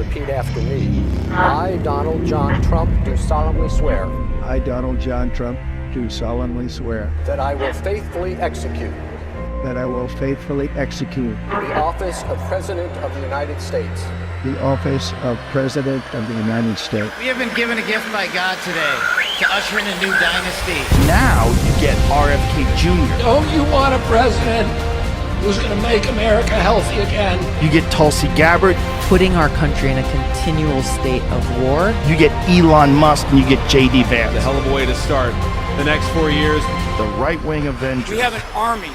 repeat after me. I, Donald John Trump, do solemnly swear I, Donald John Trump, do solemnly swear that I will faithfully execute that I will faithfully execute the office of President of the United States the office of President of the United States. We have been given a gift by God today to usher in a new dynasty. Now you get RFK Jr. Don't you want a president who's going to make America healthy again? You get Tulsi Gabbard. Putting our country in a continual state of war. You get Elon Musk and you get J.D. Vance. A hell of a way to start the next 4 years. The right-wing Avengers. We have an army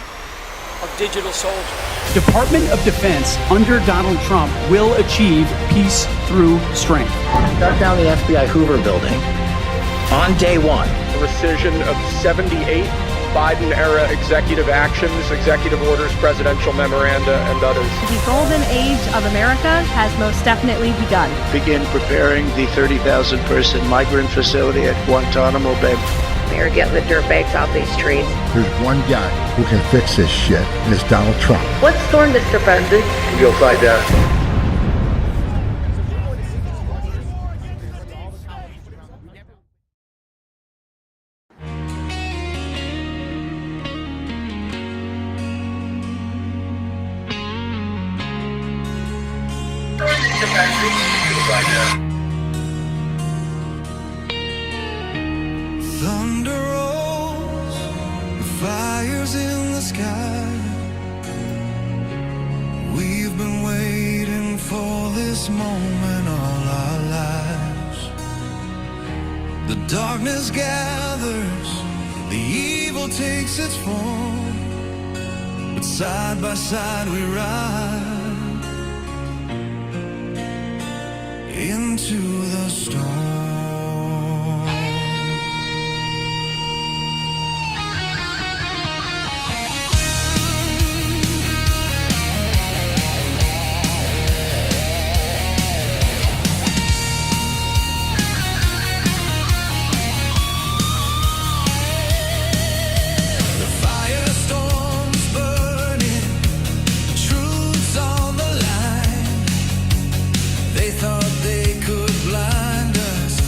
of digital soldiers. Department of Defense under Donald Trump will achieve peace through strength. Shut down the FBI Hoover building on day one. Rescission of 78 Biden-era executive actions, executive orders, presidential memoranda, and others. The golden age of America has most definitely begun. Begin preparing the 30,000-person migrant facility at Guantanamo Bay. They're getting the dirtbags off these streets. There's one guy who can fix this shit, and it's Donald Trump. What's storm, Mr. President? You'll find out. Thunder rolls, the fire's in the sky. We've been waiting for this moment all our lives. The darkness gathers, the evil takes its form, but side by side we ride into the storm. They thought they could blind us.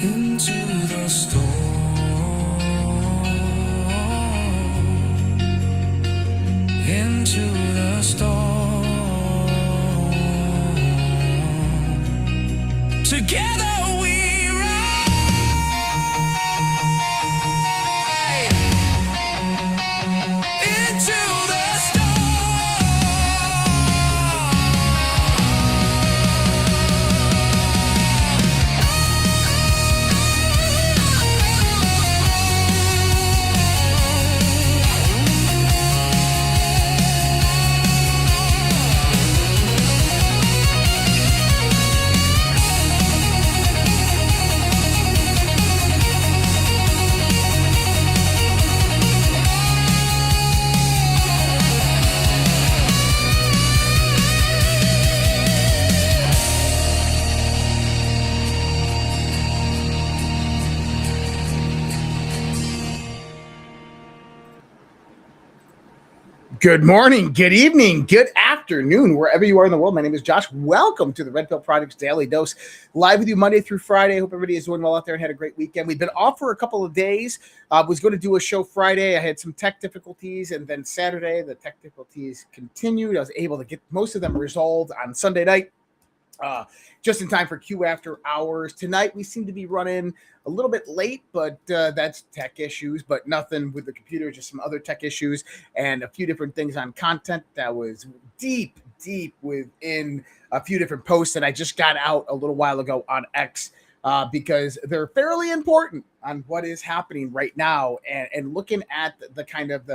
into the storm, into the storm. Together we ride into the Good morning, good evening, good afternoon, wherever you are in the world. My name is Josh. Welcome to the Red Pill Project's Daily Dose. Live with you Monday through Friday. Hope everybody is doing well out there and had a great weekend. We've been off for a couple of days. Was going to do a show Friday. I had some tech difficulties, and then Saturday, the tech difficulties continued. I was able to get most of them resolved on Sunday night. Just in time for Q After Hours. Tonight, we seem to be running a little bit late, but that's tech issues, but nothing with the computer, just some other tech issues and a few different things on content that was deep within a few different posts that I just got out a little while ago on X because they're fairly important on what is happening right now and looking at the kind of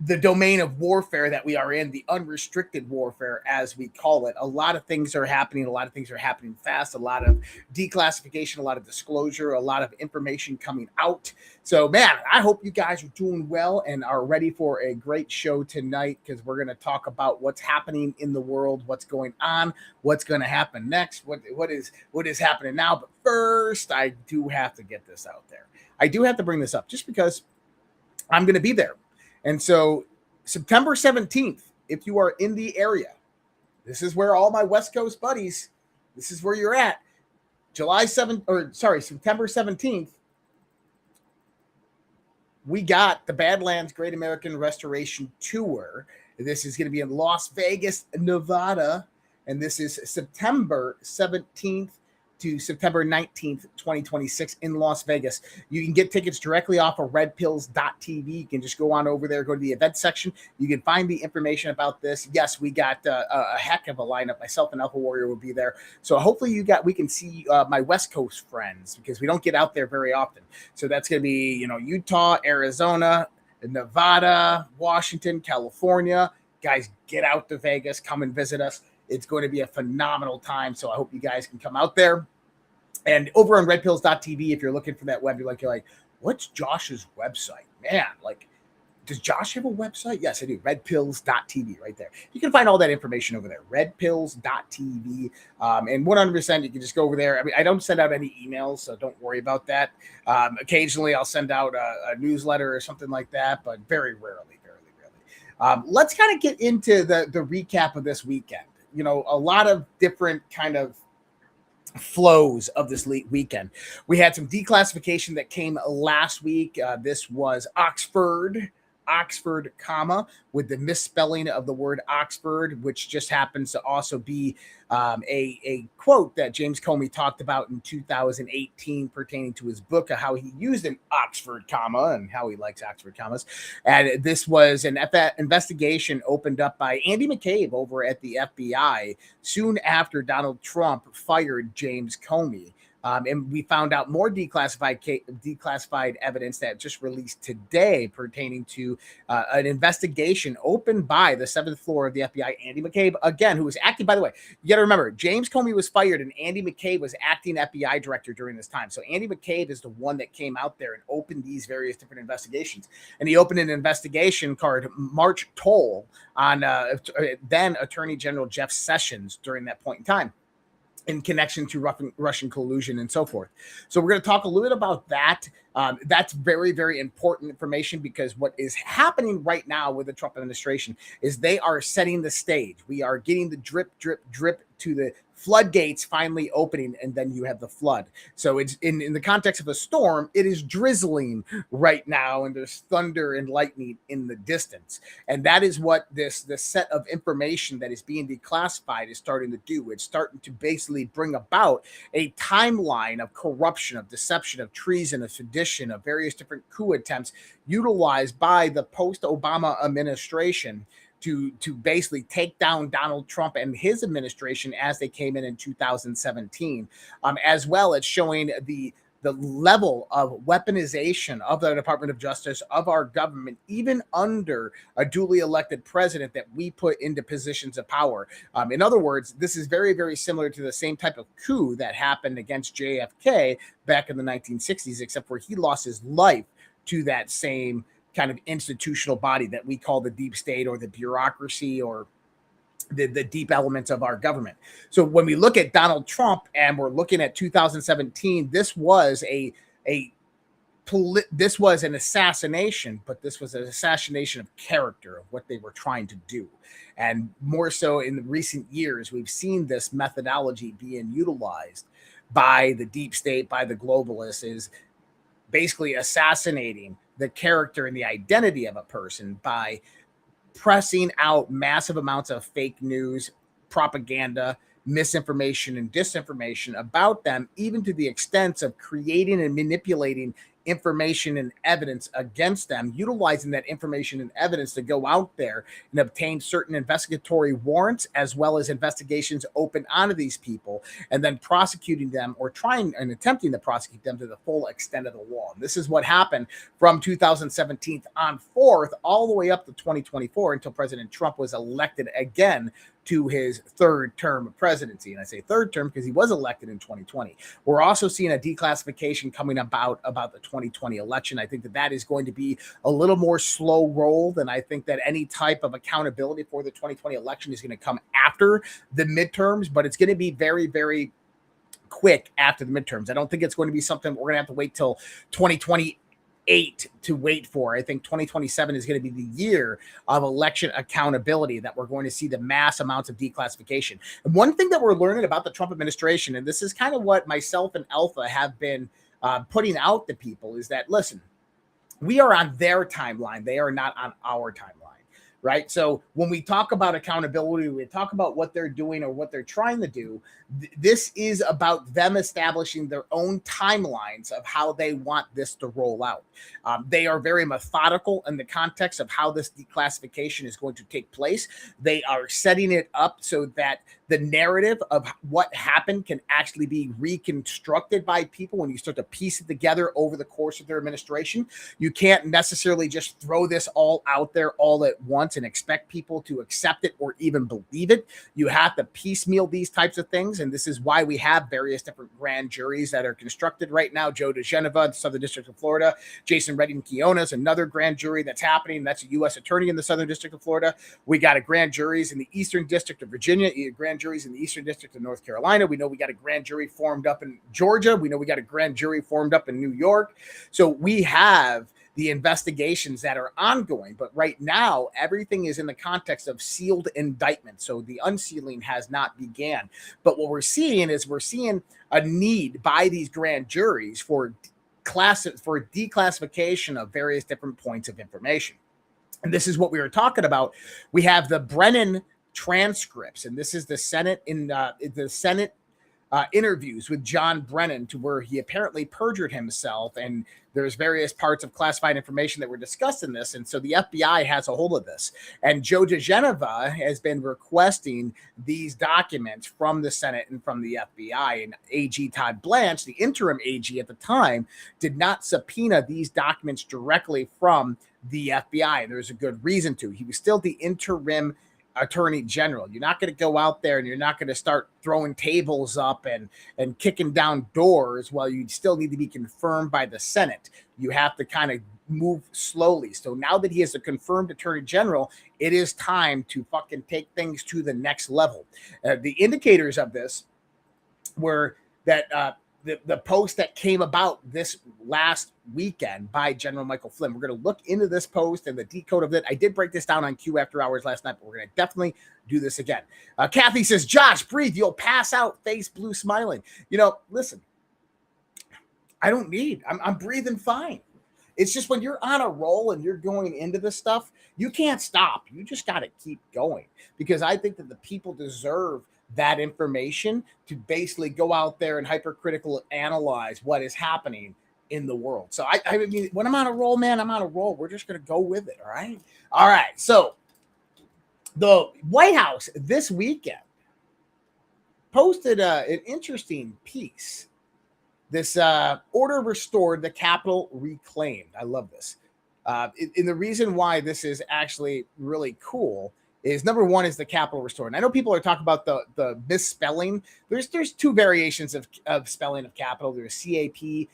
the domain of warfare that we are in, the unrestricted warfare, as we call it. A lot of things are happening. A lot of things are happening fast. A lot of declassification, a lot of disclosure, a lot of information coming out. So, man, I hope you guys are doing well and are ready for a great show tonight because we're going to talk about what's happening in the world, what's going on, what's going to happen next, what is happening now. But first, I do have to get this out there. I do have to bring this up just because I'm going to be there. And so September 17th, if you are in the area, this is where all my West Coast buddies, this is where you're at. September 17th, we got the Badlands Great American Restoration Tour. This is going to be in Las Vegas, Nevada. And this is September 17th to September 19th, 2026 in Las Vegas. You can get tickets directly off of redpills.tv. You can just go on over there, go to the event section. You can find the information about this. Yes, we got a heck of a lineup. Myself and Alpha Warrior will be there. So hopefully we can see my West Coast friends because we don't get out there very often. So that's going to be, Utah, Arizona, Nevada, Washington, California. Guys, get out to Vegas. Come and visit us. It's going to be a phenomenal time, so I hope you guys can come out there. And over on redpills.tv, if you're looking for that web, you're like, what's Josh's website? Man, does Josh have a website? Yes, I do. Redpills.tv right there. You can find all that information over there. Redpills.tv. And 100%, you can just go over there. I mean, I don't send out any emails, so don't worry about that. Occasionally, I'll send out a newsletter or something like that, but very rarely. Let's kind of get into the recap of this weekend. A lot of different kind of flows of this weekend. We had some declassification that came last week. This was Oxford, comma, with the misspelling of the word Oxford, which just happens to also be a quote that James Comey talked about in 2018 pertaining to his book of how he used an Oxford comma and how he likes Oxford commas. And this was an investigation opened up by Andy McCabe over at the FBI soon after Donald Trump fired James Comey. And we found out more declassified evidence that just released today pertaining to an investigation opened by the 7th floor of the FBI, Andy McCabe, again, who was acting, by the way, you got to remember, James Comey was fired and Andy McCabe was acting FBI director during this time. So Andy McCabe is the one that came out there and opened these various different investigations. And he opened an investigation called March Toll on then Attorney General Jeff Sessions during that point in time, in connection to Russian collusion and so forth. So we're going to talk a little bit about that. That's very, very important information because what is happening right now with the Trump administration is they are setting the stage. We are getting the drip, drip, drip to the floodgates finally opening, and then you have the flood. So it's in the context of a storm, it is drizzling right now, and there's thunder and lightning in the distance. And that is what this set of information that is being declassified is starting to do. It's starting to basically bring about a timeline of corruption, of deception, of treason, of sedition, of various different coup attempts utilized by the post-Obama administration to basically take down Donald Trump and his administration as they came in 2017, as well as showing the level of weaponization of the Department of Justice, of our government, even under a duly elected president that we put into positions of power. In other words, this is very, very similar to the same type of coup that happened against JFK back in the 1960s, except where he lost his life to that same kind of institutional body that we call the deep state, or the bureaucracy, or the deep elements of our government. So when we look at Donald Trump and we're looking at 2017, this was this was an assassination, but this was an assassination of character, of what they were trying to do. And more so in the recent years, we've seen this methodology being utilized by the deep state, by the globalists, is basically assassinating the character and the identity of a person by pressing out massive amounts of fake news, propaganda, misinformation, and disinformation about them, even to the extent of creating and manipulating information and evidence against them, utilizing that information and evidence to go out there and obtain certain investigatory warrants, as well as investigations open onto these people, and then prosecuting them, or trying and attempting to prosecute them to the full extent of the law. And this is what happened from 2017 on forth, all the way up to 2024, until President Trump was elected again to his third term of presidency. And I say third term because he was elected in 2020. We're also seeing a declassification coming about the 2020 election. I think that is going to be a little more slow roll than I think that any type of accountability for the 2020 election is going to come after the midterms, but it's going to be very, very quick after the midterms. I don't think it's going to be something we're going to have to wait till 2028 to wait for. I think 2027 is going to be the year of election accountability, that we're going to see the mass amounts of declassification. And one thing that we're learning about the Trump administration, and this is kind of what myself and Alpha have been putting out to people, is that, listen, we are on their timeline. They are not on our timeline. Right. So when we talk about accountability, we talk about what they're doing or what they're trying to do. This is about them establishing their own timelines of how they want this to roll out. They are very methodical in the context of how this declassification is going to take place. They are setting it up so that the narrative of what happened can actually be reconstructed by people when you start to piece it together over the course of their administration. You can't necessarily just throw this all out there all at once and expect people to accept it or even believe it. You have to piecemeal these types of things, and this is why we have various different grand juries that are constructed right now. Joe DeGeneva, the Southern District of Florida. Jason Redding Keown is another grand jury that's happening. That's a U.S. attorney in the Southern District of Florida. We got a grand juries in the Eastern District of Virginia, grand juries in the Eastern District of North Carolina. We know we got a grand jury formed up in Georgia. We know we got a grand jury formed up in New York. So we have the investigations that are ongoing, but right now everything is in the context of sealed indictment. So the unsealing has not began. But what we're seeing is a need by these grand juries for declassification of various different points of information. And this is what we were talking about. We have the Brennan transcripts, and this is the Senate interviews with John Brennan, to where he apparently perjured himself, and there's various parts of classified information that were discussed in this, and so the FBI has a hold of this. And Joe DeGeneva has been requesting these documents from the Senate and from the FBI, and AG Todd Blanche, the interim AG at the time, did not subpoena these documents directly from the FBI, and there's a good reason to. He was still the interim attorney general. You're not going to go out there and you're not going to start throwing tables up and kicking down doors while you still need to be confirmed by the Senate. You have to kind of move slowly. So now that he is a confirmed attorney general, it is time to fucking take things to the next level. The indicators of this were that the post that came about this last weekend by General Michael Flynn. We're going to look into this post and the decode of it. I did break this down on Q After Hours last night, but we're going to definitely do this again. Kathy says, Josh, breathe. You'll pass out, face blue smiling. Listen, I don't need, I'm breathing fine. It's just when you're on a roll and you're going into this stuff, you can't stop. You just got to keep going, because I think that the people deserve that information to basically go out there and hypercritical analyze what is happening in the world. So I mean, when I'm on a roll, man, I'm on a roll. We're just going to go with it. All right. So the White House this weekend posted an interesting piece. This order restored, the Capitol reclaimed. I love this. And the reason why this is actually really cool is, number one, is the Capitol restored. And I know people are talking about the misspelling. There's two variations of spelling of Capitol. There's C-A-P,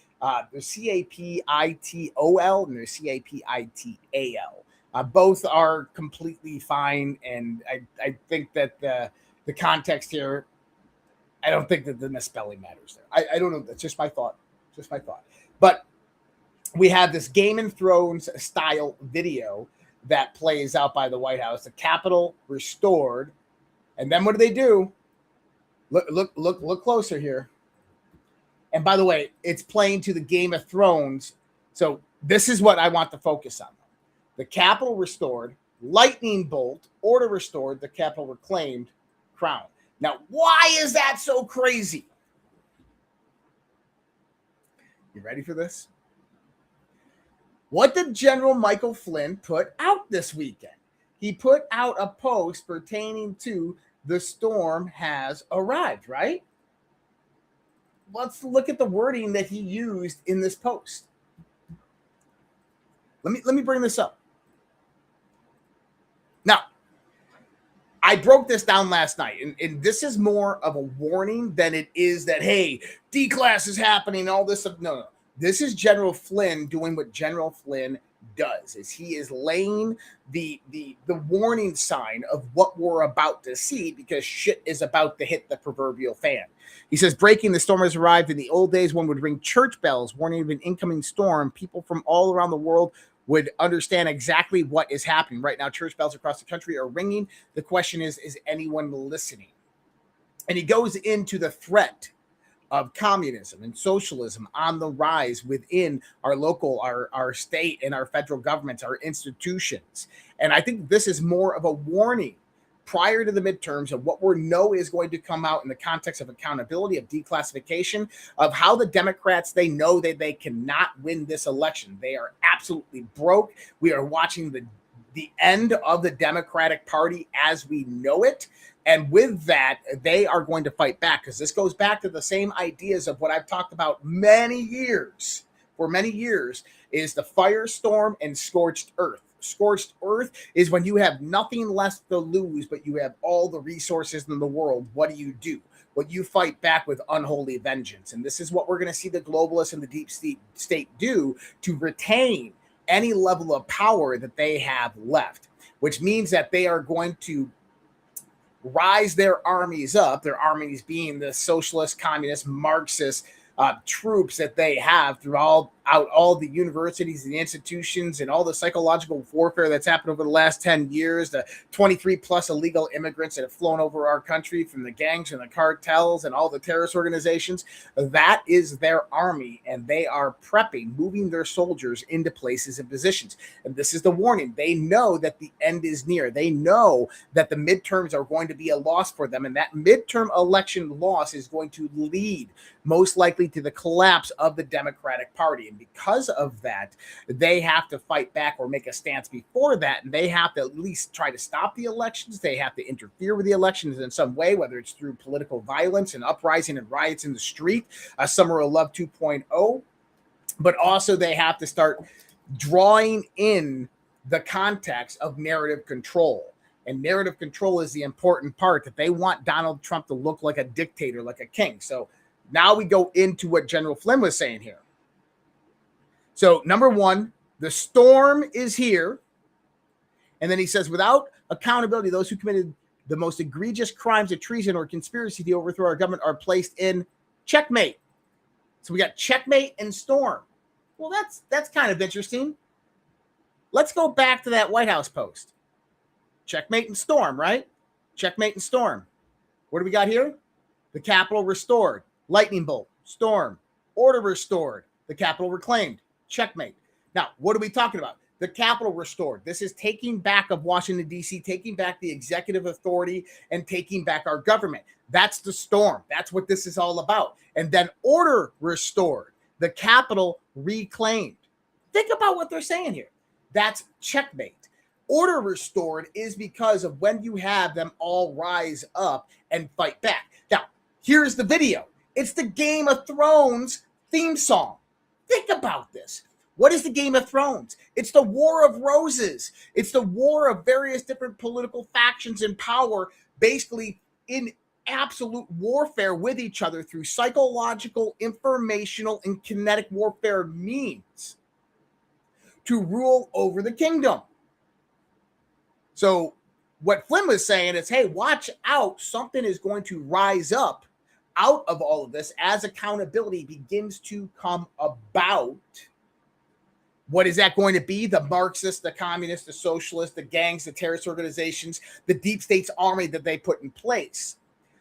there's C-A-P-I-T-O-L, and there's C-A-P-I-T-A-L. Both are completely fine, and I think that the context here, I don't think that the misspelling matters there. I don't know. That's just my thought. But we have this Game of Thrones style video that plays out by the White House. The Capitol restored. And then what do? Look closer here. And by the way, it's playing to the Game of Thrones. So this is what I want to focus on. The Capitol restored, lightning bolt, order restored, the Capitol reclaimed, crown. Now, why is that so crazy? You ready for this? What did General Michael Flynn put out this weekend? He put out a post pertaining to the storm has arrived, right? Let's look at the wording that he used in this post. Let me bring this up. Now, I broke this down last night, and this is more of a warning than it is that, hey, D-class is happening, all this stuff. No. This is General Flynn doing what General Flynn does, is he is laying the warning sign of what we're about to see, because shit is about to hit the proverbial fan. He says, breaking, the storm has arrived. In the old days, one would ring church bells warning of an incoming storm. People from all around the world would understand exactly what is happening. Right now, church bells across the country are ringing. The question is anyone listening? And he goes into the threat of communism and socialism on the rise within our local, our state, and our federal governments, our institutions. And I think this is more of a warning prior to the midterms of what we know is going to come out in the context of accountability, of declassification, of how the Democrats, they know that they cannot win this election. They are absolutely broke. We are watching the end of the Democratic Party as we know it. And with that, they are going to fight back, because this goes back to the same ideas of what I've talked about for many years, is the firestorm and scorched earth. Scorched earth is when you have nothing left to lose, but you have all the resources in the world. What do? Well, you fight back with unholy vengeance. And this is what we're going to see the globalists and the deep state do to retain any level of power that they have left, which means that they are going to rise their armies up, their armies being the socialist, communist, Marxist troops that they have throughout all the universities, the institutions, and all the psychological warfare that's happened over the last 10 years, the 23 plus illegal immigrants that have flown over our country from the gangs and the cartels and all the terrorist organizations. That is their army, and they are prepping, moving their soldiers into places and positions. And this is the warning. They know that the end is near. They know that the midterms are going to be a loss for them, and that midterm election loss is going to lead most likely to the collapse of the Democratic Party. And because of that, they have to fight back or make a stance before that. And they have to at least try to stop the elections. They have to interfere with the elections in some way, whether it's through political violence and uprising and riots in the street, Summer of Love 2.0. But also they have to start drawing in the context of narrative control. And narrative control is the important part, that they want Donald Trump to look like a dictator, like a king. So now we go into what General Flynn was saying here. So number one, the storm is here. And then he says, without accountability, those who committed the most egregious crimes of treason or conspiracy to overthrow our government are placed in checkmate. So we got Checkmate and Storm. Well, that's kind of interesting. Let's go back to that White House post. Checkmate and Storm, right? Checkmate and Storm. What do we got here? The Capitol restored. Lightning bolt. Storm. Order restored. The Capitol reclaimed. Checkmate. Now, what are we talking about? The Capitol restored. This is taking back of Washington, D.C., taking back the executive authority and taking back our government. That's the storm. That's what this is all about. And then order restored. The Capitol reclaimed. Think about what they're saying here. That's checkmate. Order restored is because of when you have them all rise up and fight back. Now, here's the video. It's the Game of Thrones theme song. Think about this. What is the Game of Thrones? It's the War of Roses. It's the war of various different political factions in power, basically in absolute warfare with each other through psychological, informational, and kinetic warfare means to rule over the kingdom. So what Flynn was saying is, hey, watch out. Something is going to rise up out of all of this as accountability begins to come about. What is that going to be? The Marxists, the communists, the socialists, the gangs, the terrorist organizations, the deep state's army that they put in place.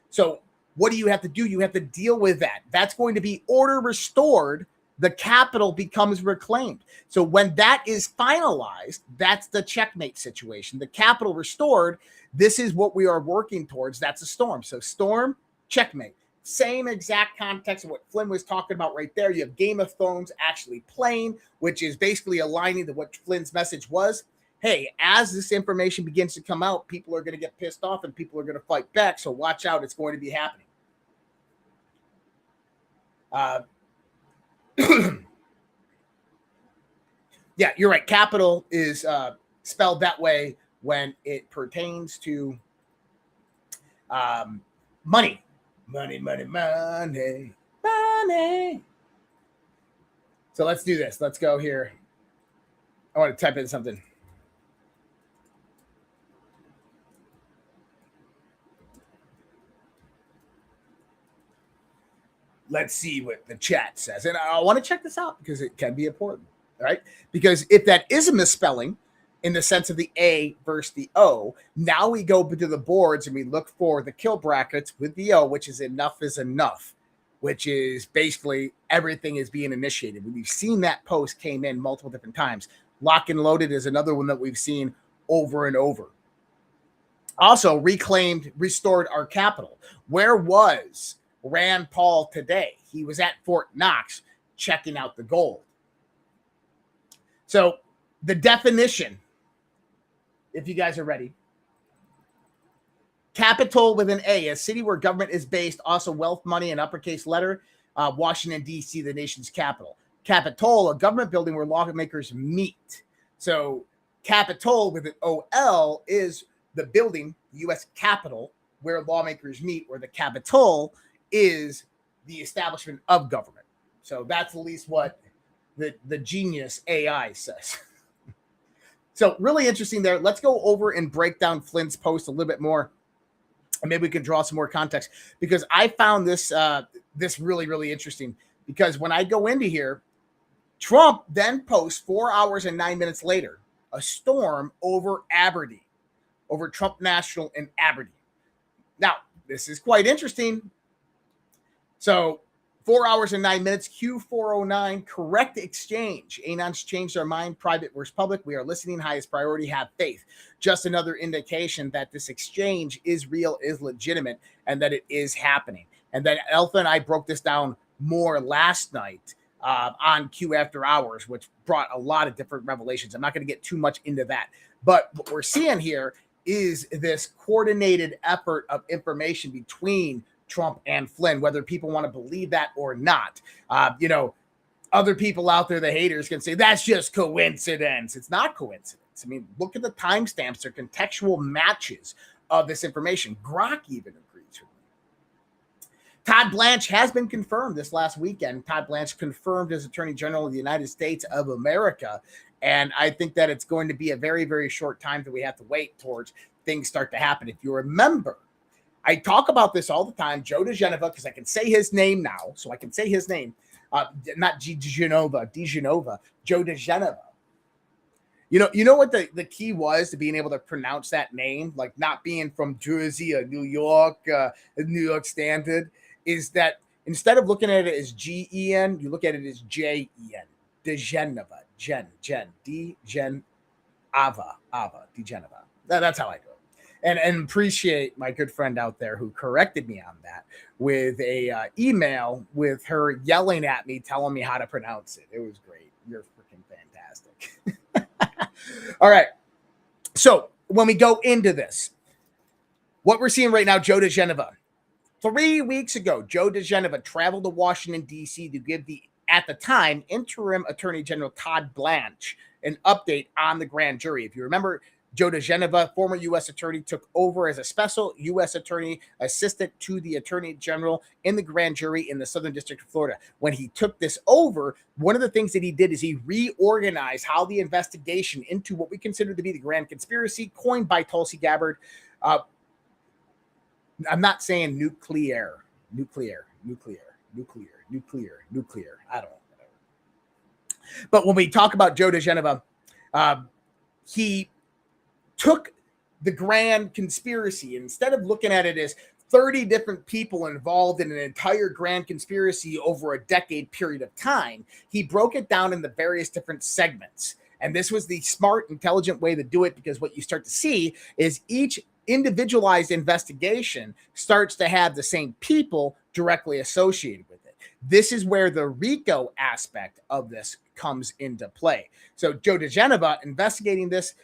So what do you have to do? You have to deal with that. That's going to be order restored. The Capitol becomes reclaimed. So when that is finalized, that's the checkmate situation. The Capitol restored, this is what we are working towards. That's a storm. So storm, checkmate. Same exact context of what Flynn was talking about right there. You have Game of Thrones actually playing, which is basically aligning to what Flynn's message was. Hey, as this information begins to come out, people are going to get pissed off and people are going to fight back. So watch out. It's going to be happening. Yeah, you're right. Capital is spelled that way when it pertains to money. Money. So let's do this. Let's go here. I want to type in something. Let's see what the chat says. And I want to check this out because it can be important, right? Because if that is a misspelling in the sense of the A versus the O, now we go to the boards and we look for the kill brackets with the O, which is enough, which is basically everything is being initiated. We've seen that post came in multiple different times. Lock and loaded is another one that we've seen over and over. Also, reclaimed, restored our capital. Where was Rand Paul today? He was at Fort Knox checking out the gold. So the definition, if you guys are ready. Capitol with an A, a city where government is based, also wealth, money, and uppercase letter. Washington, D.C., the nation's capital. Capitol, a government building where lawmakers meet. So Capitol with an O-L is the building, the U.S. Capitol, where lawmakers meet, where the Capitol is the establishment of government. So that's at least what the genius AI says. So really interesting there. Let's go over and break down Flynn's post a little bit more. And maybe we can draw some more context because I found this this really, really interesting because when I go into here, Trump then posts 4 hours and 9 minutes later, a storm over Aberdeen, over Trump National in Aberdeen. Now, this is quite interesting. So 4 hours and 9 minutes, Q409, correct exchange. Anon's changed our mind, private versus public. We are listening, highest priority, have faith. Just another indication that this exchange is real, is legitimate, and that it is happening. And then Alpha and I broke this down more last night on Q After Hours, which brought a lot of different revelations. I'm not going to get too much into that. But what we're seeing here is this coordinated effort of information between Trump and Flynn, whether people want to believe that or not. Other people out there, the haters, can say that's just coincidence. It's not coincidence. I mean, look at the timestamps. They're contextual matches of this information. Grok even agrees with me. Todd Blanche has been confirmed this last weekend. Todd Blanche confirmed as Attorney General of the United States of America. And I think that it's going to be a very, very short time that we have to wait towards things start to happen. If you remember, I talk about this all the time, Joe DeGeneva, because I can say his name now, so I can say his name. not DeGenova, Joe DeGenova. You know what the key was to being able to pronounce that name, like not being from Jersey or New York Standard, is that instead of looking at it as Gen, you look at it as Jen. DeGenova, DeGenova. That's how I do it. And appreciate my good friend out there who corrected me on that with a email with her yelling at me, telling me how to pronounce it. It was great. You're freaking fantastic. All right. So when we go into this, what we're seeing right now, Joe DeGenova. 3 weeks ago, Joe DeGenova traveled to Washington, D.C. to give at the time, interim Attorney General Todd Blanche an update on the grand jury. If you remember, Joe DeGenova, former U.S. attorney, took over as a special U.S. attorney assistant to the Attorney General in the grand jury in the Southern District of Florida. When he took this over, one of the things that he did is he reorganized how the investigation into what we consider to be the grand conspiracy coined by Tulsi Gabbard. I'm not saying nuclear. I don't know. But when we talk about Joe DeGenova, he took the grand conspiracy, instead of looking at it as 30 different people involved in an entire grand conspiracy over a decade period of time, he broke it down into various different segments. And this was the smart, intelligent way to do it, because what you start to see is each individualized investigation starts to have the same people directly associated with it. This is where the RICO aspect of this comes into play. So Joe DeGenova investigating this,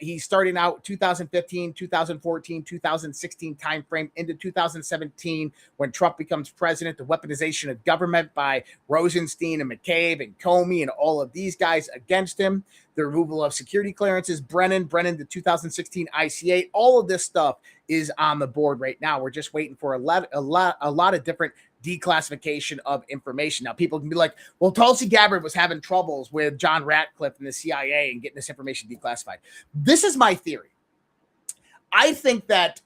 he's starting out 2015, 2014, 2016 timeframe into 2017 when Trump becomes president, the weaponization of government by Rosenstein and McCabe and Comey and all of these guys against him, the removal of security clearances, Brennan, the 2016 ICA, all of this stuff is on the board right now. We're just waiting for a lot of different declassification of information. Now, people can be like, well, Tulsi Gabbard was having troubles with John Ratcliffe and the CIA and getting this information declassified. This is my theory. I think that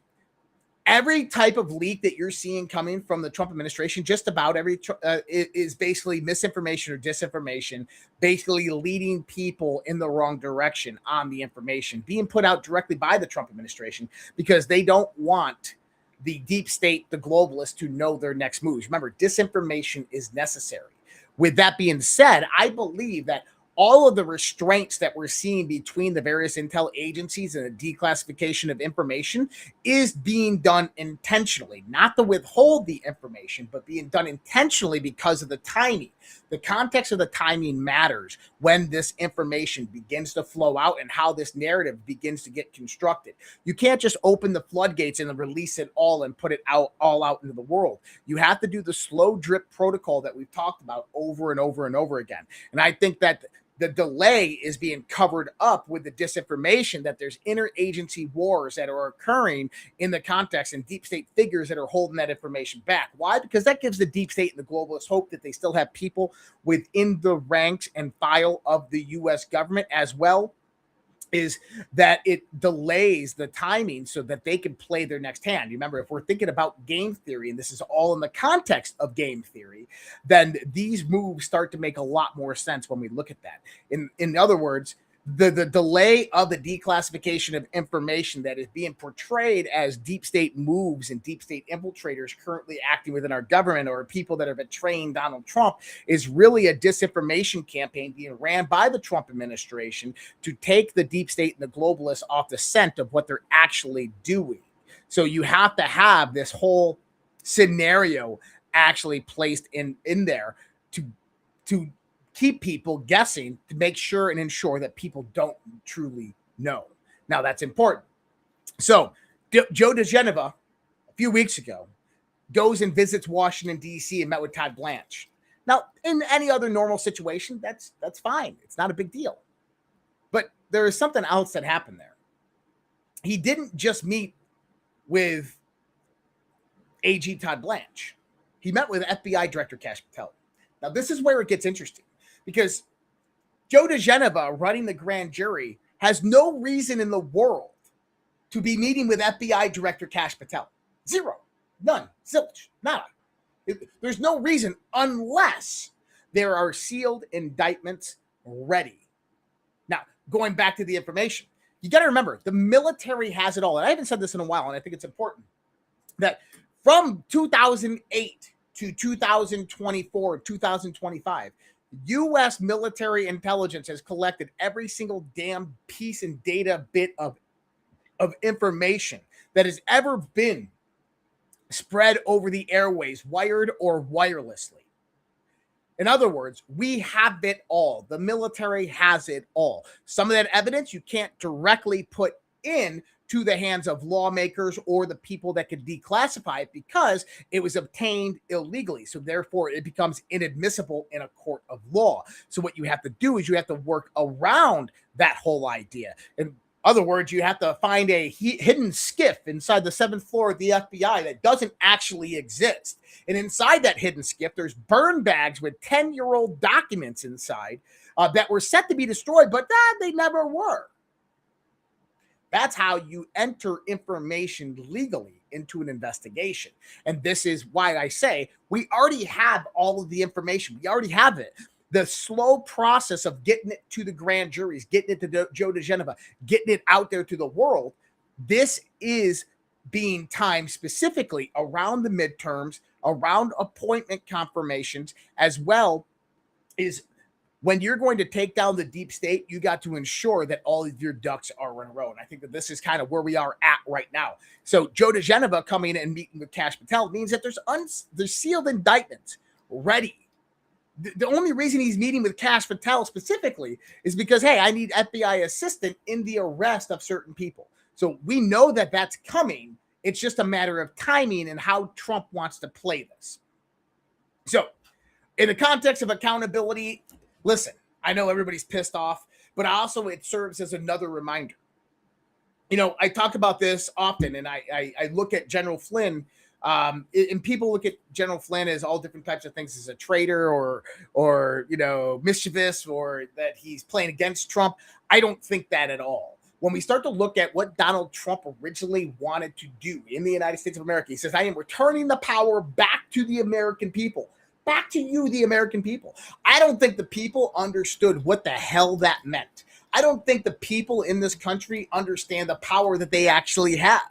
every type of leak that you're seeing coming from the Trump administration, just about every is basically misinformation or disinformation, basically leading people in the wrong direction on the information being put out directly by the Trump administration, because they don't want the deep state, the globalists, to know their next moves. Remember, disinformation is necessary. With that being said, I believe that all of the restraints that we're seeing between the various intel agencies and the declassification of information is being done intentionally, not to withhold the information, but being done intentionally because of the timing. The context of the timing matters when this information begins to flow out and how this narrative begins to get constructed. You can't just open the floodgates and release it all and put it all out into the world. You have to do the slow drip protocol that we've talked about over and over and over again. And I think that the delay is being covered up with the disinformation that there's interagency wars that are occurring in the context and deep state figures that are holding that information back. Why? Because that gives the deep state and the globalists hope that they still have people within the ranks and file of the U.S. government, as well is that it delays the timing so that they can play their next hand. You remember, if we're thinking about game theory, and this is all in the context of game theory, then these moves start to make a lot more sense when we look at that. In other words, the delay of the declassification of information that is being portrayed as deep state moves and deep state infiltrators currently acting within our government, or people that are betraying Donald Trump, is really a disinformation campaign being ran by the Trump administration to take the deep state and the globalists off the scent of what they're actually doing. So you have to have this whole scenario actually placed in there to keep people guessing, to make sure and ensure that people don't truly know. Now, that's important. So Joe DeGenova, a few weeks ago, goes and visits Washington, D.C. and met with Todd Blanche. Now, in any other normal situation, that's fine. It's not a big deal. But there is something else that happened there. He didn't just meet with AG Todd Blanche. He met with FBI Director Cash Patel. Now, this is where it gets interesting, because Joe DeGenova, running the grand jury, has no reason in the world to be meeting with FBI Director Cash Patel. Zero. None. Zilch. Nada. There's no reason, unless There are sealed indictments ready. Now, going back to the information, you got to remember the military has it all. And I haven't said this in a while, and I think it's important that from 2008 to 2024, 2025, U.S. military intelligence has collected every single damn piece and data bit of information that has ever been spread over the airways, wired or wirelessly. In other words, we have it all. The military has it all. Some of that evidence you can't directly put in to the hands of lawmakers or the people that could declassify it because it was obtained illegally. So therefore, it becomes inadmissible in a court of law. So what you have to do is you have to work around that whole idea. In other words, you have to find a hidden skiff inside the 7th floor of the FBI that doesn't actually exist. And inside that hidden skiff, there's burn bags with 10-year-old documents inside that were set to be destroyed, but they never were. That's how you enter information legally into an investigation. And this is why I say we already have all of the information. We already have it. The slow process of getting it to the grand juries, getting it to Joe DeGeneva, getting it out there to the world, this is being timed specifically around the midterms, around appointment confirmations, as well as when you're going to take down the deep state, you got to ensure that all of your ducks are in a row. And I think that this is kind of where we are at right now. So Joe DeGeneva coming in and meeting with Kash Patel means that there's sealed indictments ready. The only reason he's meeting with Kash Patel specifically is because, hey, I need FBI assistance in the arrest of certain people. So we know that that's coming. It's just a matter of timing and how Trump wants to play this. So in the context of accountability, listen, I know everybody's pissed off, but also it serves as another reminder. You know, I talk about this often, and I look at General Flynn, and people look at General Flynn as all different types of things, as a traitor or you know, mischievous, or that he's playing against Trump. I don't think that at all. When we start to look at what Donald Trump originally wanted to do in the United States of America, he says, I am returning the power back to the American people. Back to you, the American people. I don't think the people understood what the hell that meant. I don't think the people in this country understand the power that they actually have.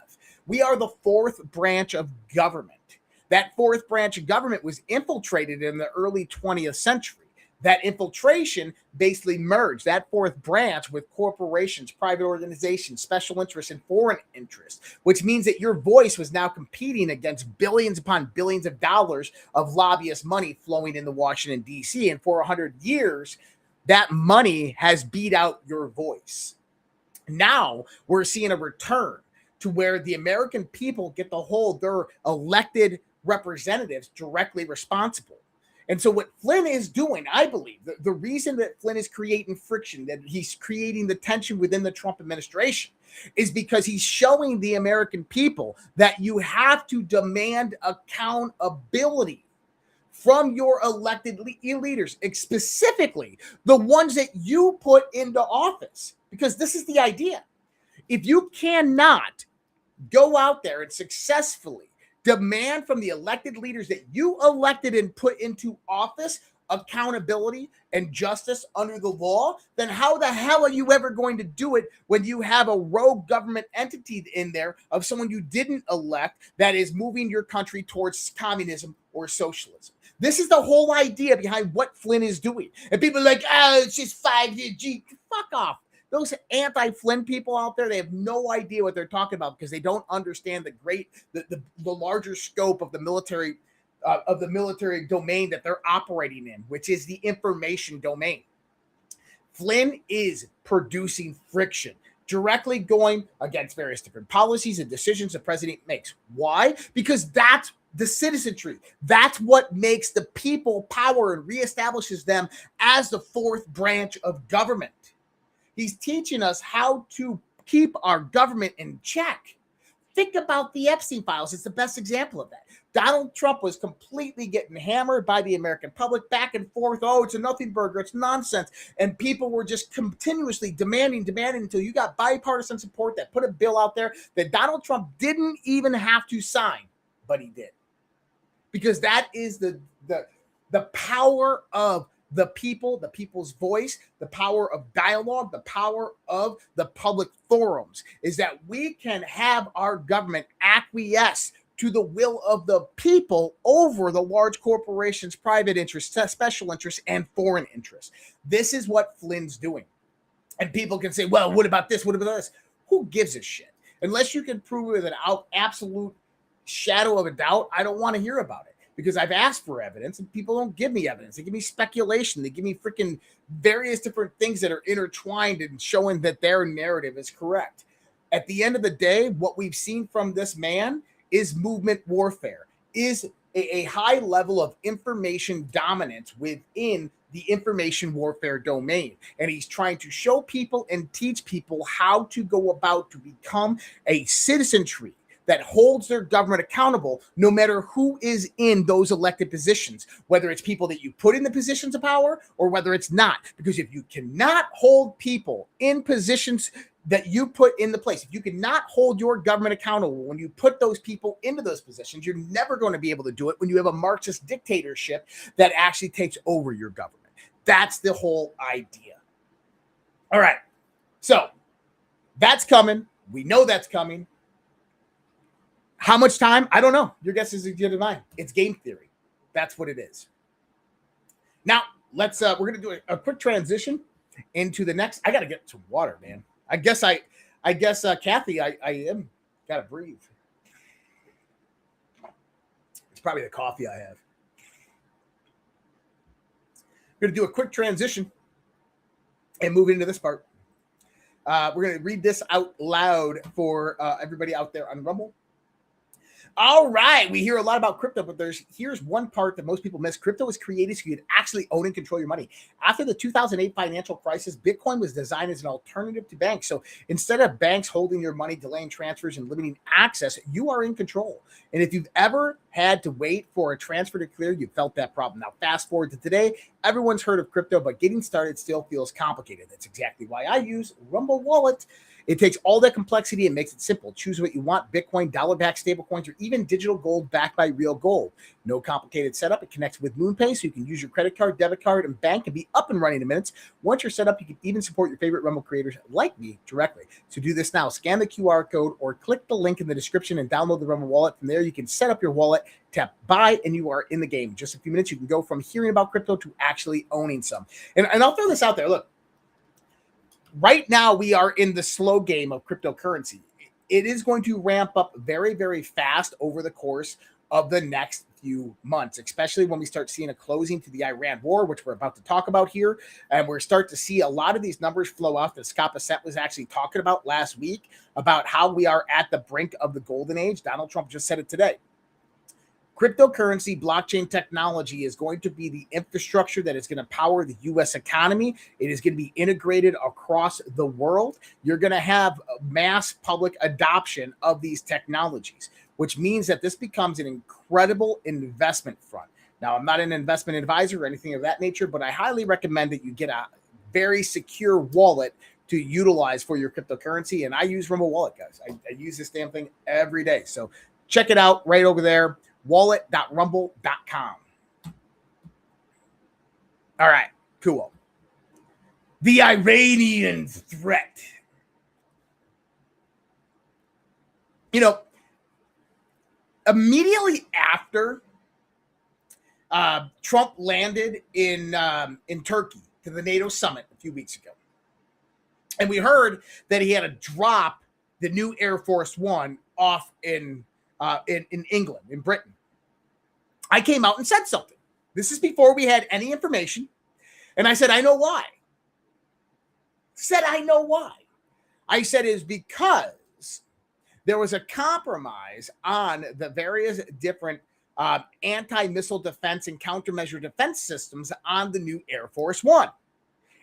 We are the fourth branch of government. That fourth branch of government was infiltrated in the early 20th century. That infiltration basically merged that fourth branch with corporations, private organizations, special interests, and foreign interests, which means that your voice was now competing against billions upon billions of dollars of lobbyist money flowing into Washington, D.C. And for 100 years, that money has beat out your voice. Now we're seeing a return to where the American people get to hold their elected representatives directly responsible. And so what Flynn is doing, I believe, the reason that Flynn is creating friction, that he's creating the tension within the Trump administration, is because he's showing the American people that you have to demand accountability from your elected leaders, specifically the ones that you put into office. Because this is the idea. If you cannot go out there and successfully demand from the elected leaders that you elected and put into office accountability and justice under the law, then how the hell are you ever going to do it when you have a rogue government entity in there of someone you didn't elect that is moving your country towards communism or socialism? This is the whole idea behind what Flynn is doing. And people are like, oh, it's just 5-year G. Fuck off. Those anti-Flynn people out there, they have no idea what they're talking about because they don't understand the larger scope of the military domain that they're operating in, which is the information domain. Flynn is producing friction, directly going against various different policies and decisions the president makes. Why? Because that's the citizenry. That's what makes the people power and reestablishes them as the fourth branch of government. He's teaching us how to keep our government in check. Think about the Epstein files. It's the best example of that. Donald Trump was completely getting hammered by the American public back and forth. Oh, it's a nothing burger. It's nonsense. And people were just continuously demanding until you got bipartisan support that put a bill out there that Donald Trump didn't even have to sign, but he did. Because that is the power of the people, the people's voice, the power of dialogue, the power of the public forums, is that we can have our government acquiesce to the will of the people over the large corporations, private interests, special interests, and foreign interests. This is what Flynn's doing. And people can say, well, what about this? What about this? Who gives a shit? Unless you can prove it without absolute shadow of a doubt, I don't want to hear about it, because I've asked for evidence and people don't give me evidence. They give me speculation. They give me freaking various different things that are intertwined and showing that their narrative is correct. At the end of the day, what we've seen from this man is movement warfare, is a high level of information dominance within the information warfare domain. And he's trying to show people and teach people how to go about to become a citizenry that holds their government accountable, no matter who is in those elected positions, whether it's people that you put in the positions of power or whether it's not. Because if you cannot hold people in positions that you put in the place, if you cannot hold your government accountable when you put those people into those positions, you're never going to be able to do it when you have a Marxist dictatorship that actually takes over your government. That's the whole idea. All right. So that's coming. We know that's coming. How much time? I don't know. Your guess is as good as mine. It's game theory. That's what it is. Now, let's we're going to do a quick transition into the next. I got to get some water, man. I guess Kathy, I am got to breathe. It's probably the coffee I have. We're going to do a quick transition and move into this part. We're going to read this out loud for everybody out there on Rumble. All right, we hear a lot about crypto, but here's one part that most people miss. Crypto was created so you could actually own and control your money. After the 2008 financial crisis, Bitcoin was designed as an alternative to banks. So instead of banks holding your money, delaying transfers, and limiting access, you are in control. And if you've ever had to wait for a transfer to clear, you felt that problem. Now, fast forward to today, everyone's heard of crypto, but getting started still feels complicated. That's exactly why I use Rumble Wallet. It takes all that complexity and makes it simple. Choose what you want: Bitcoin, dollar-backed stablecoins, or even digital gold backed by real gold. No complicated setup. It connects with MoonPay, so you can use your credit card, debit card, and bank and be up and running in minutes. Once you're set up, you can even support your favorite Rumble creators like me directly. So do this now. Scan the QR code or click the link in the description and download the Rumble Wallet. From there, you can set up your wallet, tap buy, and you are in the game. In just a few minutes, you can go from hearing about crypto to actually owning some. And I'll throw this out there. Look. Right now, we are in the slow game of cryptocurrency. It is going to ramp up very, very fast over the course of the next few months, especially when we start seeing a closing to the Iran war, which we're about to talk about here. And we're starting to see a lot of these numbers flow off that Scott Bassett was actually talking about last week, about how we are at the brink of the golden age. Donald Trump just said it today. Cryptocurrency, blockchain technology is going to be the infrastructure that is going to power the U.S. economy. It is going to be integrated across the world. You're going to have mass public adoption of these technologies, which means that this becomes an incredible investment front. Now, I'm not an investment advisor or anything of that nature, but I highly recommend that you get a very secure wallet to utilize for your cryptocurrency. And I use Rumble Wallet, guys. I use this damn thing every day. So check it out right over there. Wallet.rumble.com. All right, cool. The Iranian threat. You know, immediately after Trump landed in Turkey to the NATO summit a few weeks ago, and we heard that he had to drop the new Air Force One off in England, in Britain. I came out and said something. This is before we had any information. And I said, I know why. I said it is because there was a compromise on the various different anti-missile defense and countermeasure defense systems on the new Air Force One.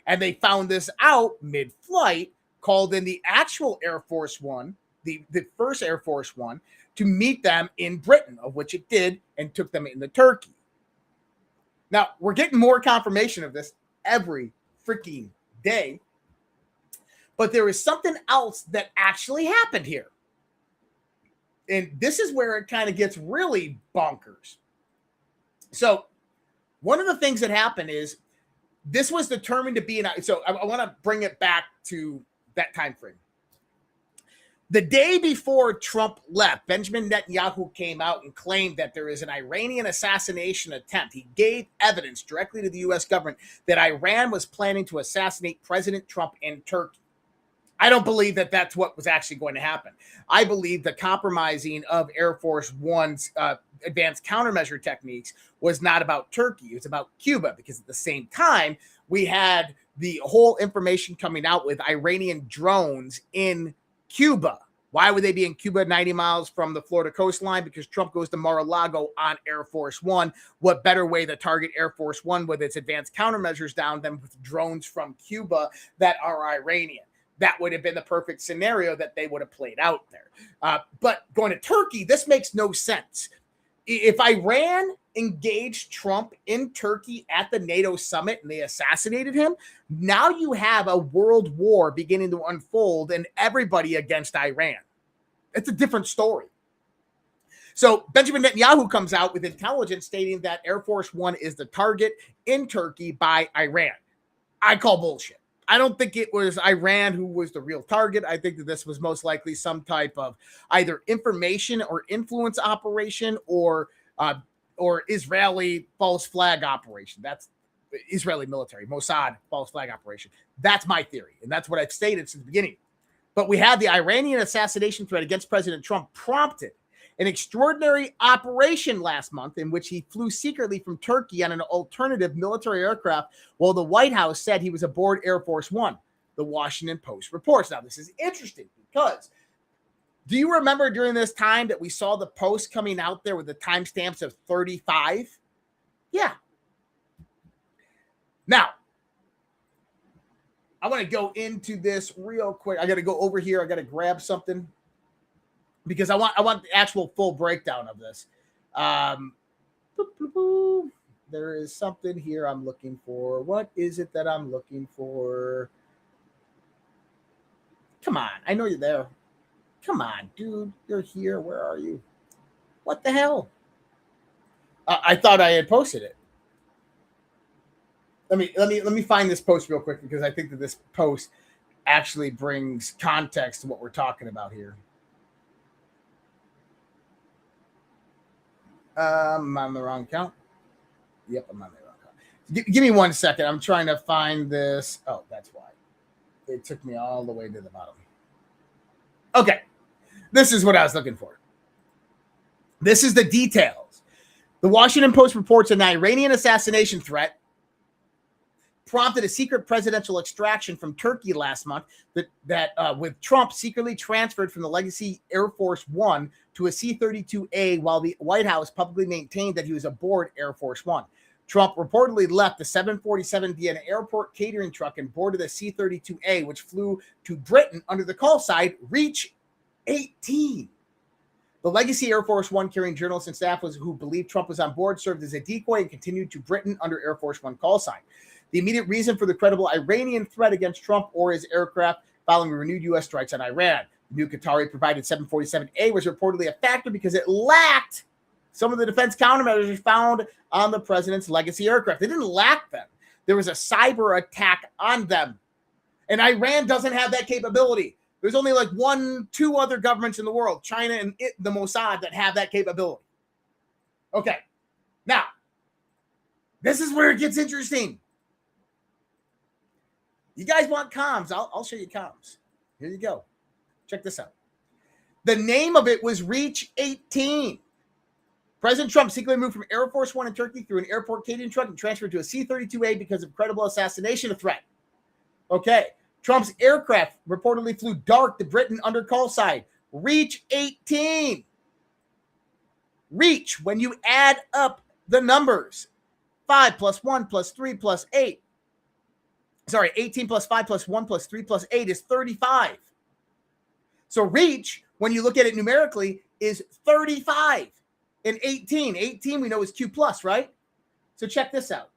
And they found this out mid-flight, called in the actual Air Force One, the first Air Force One, to meet them in Britain, of which it did, and took them into Turkey. Now, we're getting more confirmation of this every freaking day, but there is something else that actually happened here. And this is where it kind of gets really bonkers. So one of the things that happened is This was determined to be so I want to bring it back to that time frame. The day before Trump left, Benjamin Netanyahu came out and claimed that there is an Iranian assassination attempt. He gave evidence directly to the U.S. government that Iran was planning to assassinate President Trump in Turkey. I don't believe that that's what was actually going to happen. I believe the compromising of Air Force One's advanced countermeasure techniques was not about Turkey. It was about Cuba, because at the same time, we had the whole information coming out with Iranian drones in Cuba. Why would they be in Cuba 90 miles from the Florida coastline? Because Trump goes to Mar-a-Lago on Air Force One. What better way to target Air Force One with its advanced countermeasures down than with drones from Cuba that are Iranian? That would have been the perfect scenario that they would have played out there. But going to Turkey, this makes no sense. If Iran engaged Trump in Turkey at the NATO summit and they assassinated him, now you have a world war beginning to unfold and everybody against Iran. It's a different story. So Benjamin Netanyahu comes out with intelligence stating that Air Force One is the target in Turkey by Iran. I call bullshit. I don't think it was Iran who was the real target. I think that this was most likely some type of either information or influence operation or Israeli false flag operation. That's Israeli military, Mossad false flag operation. That's my theory, and that's what I've stated since the beginning. But we had the Iranian assassination threat against President Trump prompted an extraordinary operation last month in which he flew secretly from Turkey on an alternative military aircraft while the White House said he was aboard Air Force One, the Washington Post reports. Now, this is interesting because do you remember during this time that we saw the Post coming out there with the timestamps of 35? Yeah. Now, I want to go into this real quick. I got to go over here. I got to grab something, because I want the actual full breakdown of this. There is something here I'm looking for. What is it that I'm looking for? Come on. I know you're there. Come on, dude. You're here. Where are you? What the hell? I thought I had posted it. Let me find this post real quick, because I think that this post actually brings context to what we're talking about here. I'm on the wrong count. Yep, I'm on the wrong count. Give me 1 second. I'm trying to find this. Oh, that's why. It took me all the way to the bottom. Okay. This is what I was looking for. This is the details. The Washington Post reports an Iranian assassination threat prompted a secret presidential extraction from Turkey last month that with Trump secretly transferred from the legacy Air Force One to a C-32A, while the White House publicly maintained that he was aboard Air Force One. Trump reportedly left the 747 via an airport catering truck and boarded the C-32A, which flew to Britain under the call sign Reach 18. The legacy Air Force One carrying journalists and staff who believed Trump was on board served as a decoy and continued to Britain under Air Force One call sign. The immediate reason for the credible Iranian threat against Trump or his aircraft following renewed U.S. strikes on Iran. The new Qatari-provided 747A was reportedly a factor because it lacked some of the defense countermeasures found on the president's legacy aircraft. They didn't lack them. There was a cyber attack on them. And Iran doesn't have that capability. There's only like 2 other governments in the world, China and the Mossad, that have that capability. Okay. Now, this is where it gets interesting. You guys want comms? I'll show you comms. Here you go. Check this out. The name of it was Reach 18. President Trump secretly moved from Air Force One in Turkey through an airport catering truck and transferred to a C-32A because of credible assassination threat. Okay. Trump's aircraft reportedly flew dark to Britain under call sign Reach 18. Reach, when you add up the numbers, 5 plus 1 plus 3 plus 8. Sorry, 18 plus 5 plus 1 plus 3 plus 8 is 35. So reach, when you look at it numerically, is 35. And 18 we know is Q plus, right? So check this out.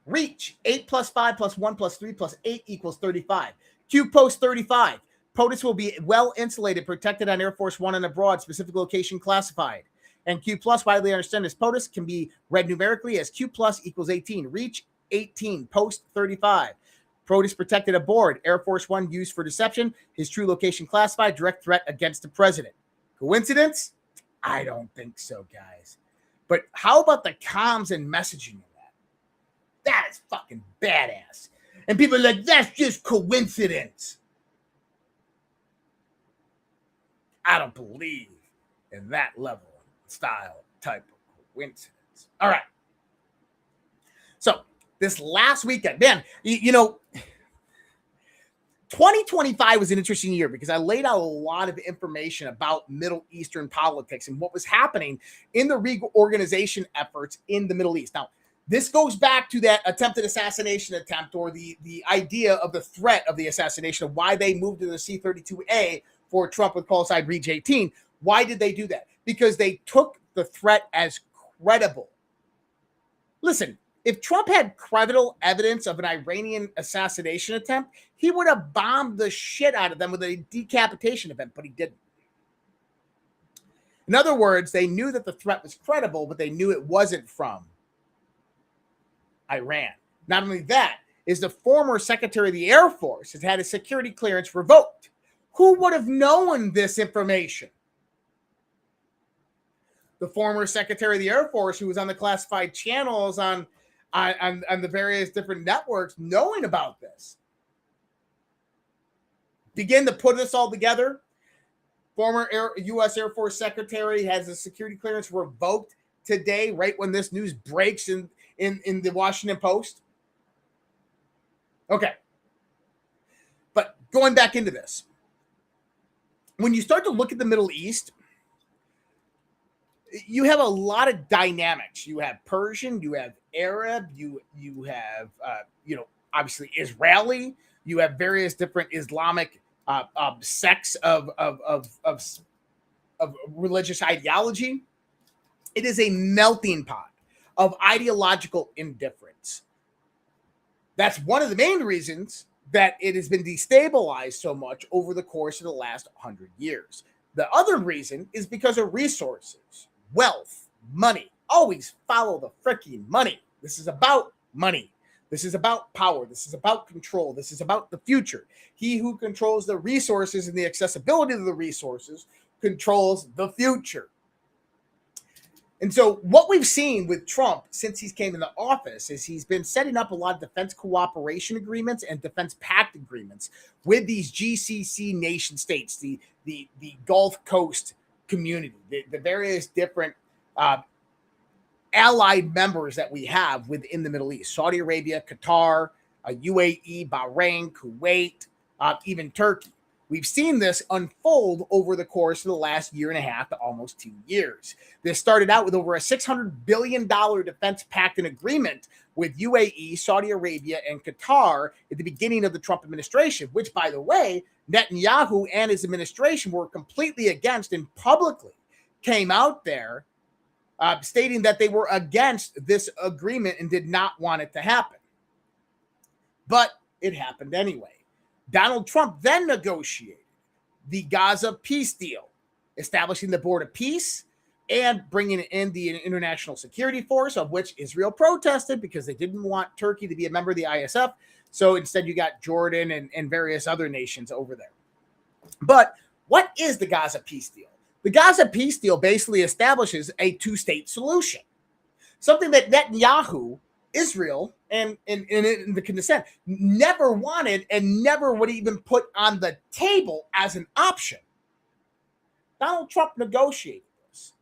Reach, 8 plus 5 plus 1 plus 3 plus 8 equals 35. Q post 35. POTUS will be well insulated, protected on Air Force One and abroad, specific location classified. And Q plus, widely understood as POTUS, can be read numerically as Q plus equals 18. Reach 18, post 35. POTUS protected aboard. Air Force One used for deception. His true location classified. Direct threat against the president. Coincidence? I don't think so, guys. But how about the comms and messaging in that? That is fucking badass. And people are like, that's just coincidence. I don't believe in that level, style, type of coincidence. All right. So this last weekend, man, you know, 2025 was an interesting year because I laid out a lot of information about Middle Eastern politics and what was happening in the reorganization efforts in the Middle East. Now, this goes back to that attempted assassination attempt, or the idea of the threat of the assassination, of why they moved to the C-32A for Trump with call sign Reach 18. Why did they do that? Because they took the threat as credible. Listen, if Trump had credible evidence of an Iranian assassination attempt, he would have bombed the shit out of them with a decapitation event, but he didn't. In other words, they knew that the threat was credible, but they knew it wasn't from Iran. Not only that, is the former Secretary of the Air Force has had his security clearance revoked. Who would have known this information? The former Secretary of the Air Force, who was on the classified channels on the various different networks, knowing about this. Begin to put this all together. Former U.S. Air Force Secretary has his security clearance revoked today, right when this news breaks in the Washington Post. Okay. But going back into this, when you start to look at the Middle East, you have a lot of dynamics. You have Persian, you have Arab, you have obviously Israeli. You have various different Islamic sects of religious ideology. It is a melting pot of ideological indifference. That's one of the main reasons that it has been destabilized so much over the course of the last 100 years. The other reason is because of resources, wealth, money. Always follow the freaking money. This is about money. This is about power. This is about control. This is about the future. He who controls the resources and the accessibility of the resources controls the future. And so what we've seen with Trump since he's came into office is he's been setting up a lot of defense cooperation agreements and defense pact agreements with these GCC nation states, the Gulf Coast community, the various different allied members that we have within the Middle East: Saudi Arabia, Qatar, UAE, Bahrain, Kuwait, even Turkey. We've seen this unfold over the course of the last year and a half to almost 2 years. This started out with over a $600 billion defense pact and agreement with UAE, Saudi Arabia, and Qatar at the beginning of the Trump administration, which, by the way, Netanyahu and his administration were completely against and publicly came out there stating that they were against this agreement and did not want it to happen. But it happened anyway. Donald Trump then negotiated the Gaza peace deal, establishing the Board of Peace and bringing in the International Security Force, of which Israel protested because they didn't want Turkey to be a member of the ISF. So instead you got Jordan and various other nations over there. But what is the Gaza peace deal? The Gaza peace deal basically establishes a two-state solution, something that Netanyahu, Israel, and the Knesset never wanted and never would even put on the table as an option. Donald Trump negotiated this.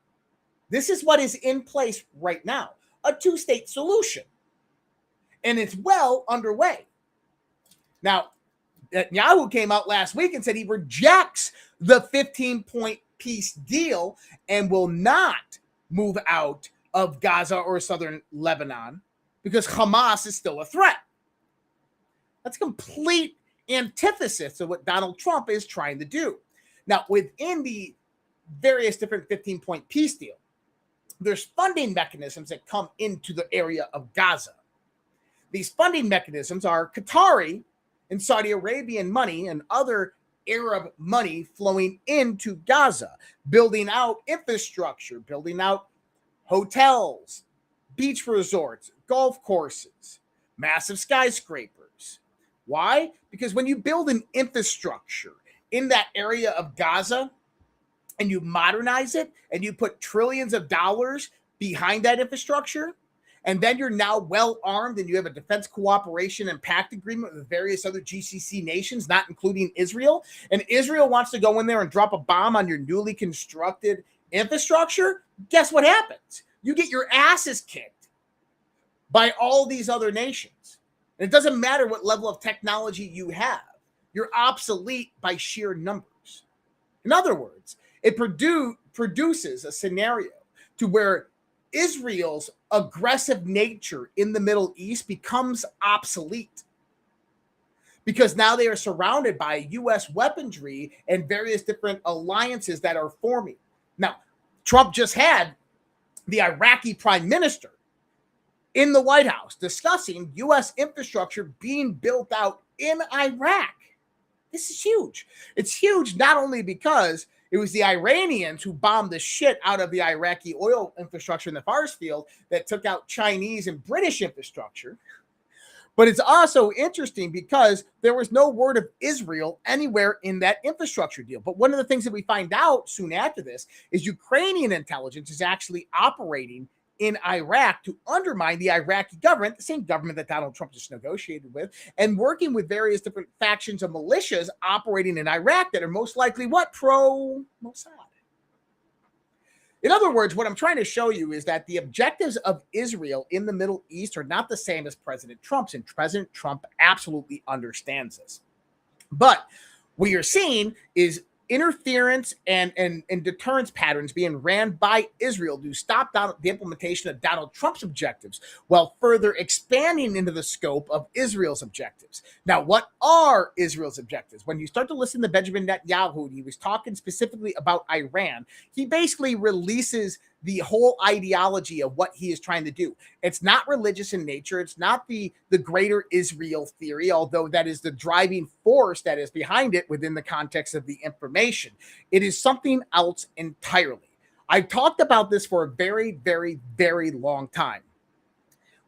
This is what is in place right now, a two-state solution. And it's well underway. Now, Netanyahu came out last week and said he rejects the 15-point peace deal and will not move out of Gaza or southern Lebanon, because Hamas is still a threat. That's complete antithesis of what Donald Trump is trying to do. Now, within the various different 15-point peace deal, there's funding mechanisms that come into the area of Gaza. These funding mechanisms are Qatari and Saudi Arabian money and other Arab money flowing into Gaza, building out infrastructure, building out hotels, beach resorts, golf courses, massive skyscrapers. Why? Because when you build an infrastructure in that area of Gaza and you modernize it and you put trillions of dollars behind that infrastructure, and then you're now well armed and you have a defense cooperation and pact agreement with various other GCC nations, not including Israel, and Israel wants to go in there and drop a bomb on your newly constructed infrastructure, guess what happens? You get your asses kicked by all these other nations. And it doesn't matter what level of technology you have. You're obsolete by sheer numbers. In other words, it produces a scenario to where Israel's aggressive nature in the Middle East becomes obsolete because now they are surrounded by U.S. weaponry and various different alliances that are forming. Now, Trump just had the Iraqi prime minister in the White House discussing U.S. infrastructure being built out in Iraq. This is huge. It's huge not only because it was the Iranians who bombed the shit out of the Iraqi oil infrastructure in the forest field that took out Chinese and British infrastructure, but it's also interesting because there was no word of Israel anywhere in that infrastructure deal. But one of the things that we find out soon after this is Ukrainian intelligence is actually operating in Iraq to undermine the Iraqi government, the same government that Donald Trump just negotiated with, and working with various different factions of militias operating in Iraq that are most likely what? Pro-Mossad. In other words, what I'm trying to show you is that the objectives of Israel in the Middle East are not the same as President Trump's, and President Trump absolutely understands this. But what you're seeing is interference and deterrence patterns being ran by Israel to stop the implementation of Donald Trump's objectives while further expanding into the scope of Israel's objectives. Now, what are Israel's objectives? When you start to listen to Benjamin Netanyahu, he was talking specifically about Iran. He basically releases the whole ideology of what he is trying to do. It's not religious in nature. It's not the greater Israel theory, although that is the driving force that is behind it within the context of the information. It is something else entirely. I've talked about this for a very, very, very long time.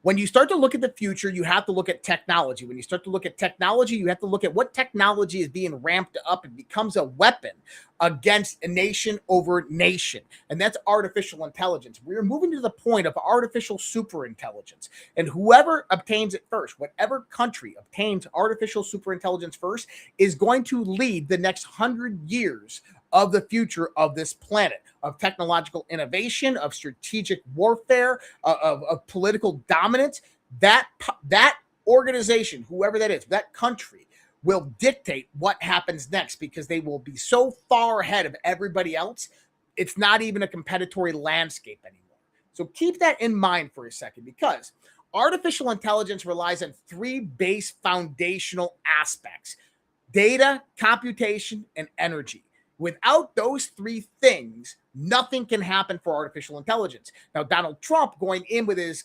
When you start to look at the future, you have to look at technology. When you start to look at technology, you have to look at what technology is being ramped up and becomes a weapon against a nation over nation. And that's artificial intelligence. We're moving to the point of artificial superintelligence. And whoever obtains it first, whatever country obtains artificial superintelligence first, is going to lead the next 100 years of the future of this planet, of technological innovation, of strategic warfare, of political dominance. That organization, whoever that is, that country, will dictate what happens next because they will be so far ahead of everybody else, it's not even a competitory landscape anymore. So keep that in mind for a second, because artificial intelligence relies on three base foundational aspects: data, computation, and energy. Without those three things, nothing can happen for artificial intelligence. Now, Donald Trump, going in with his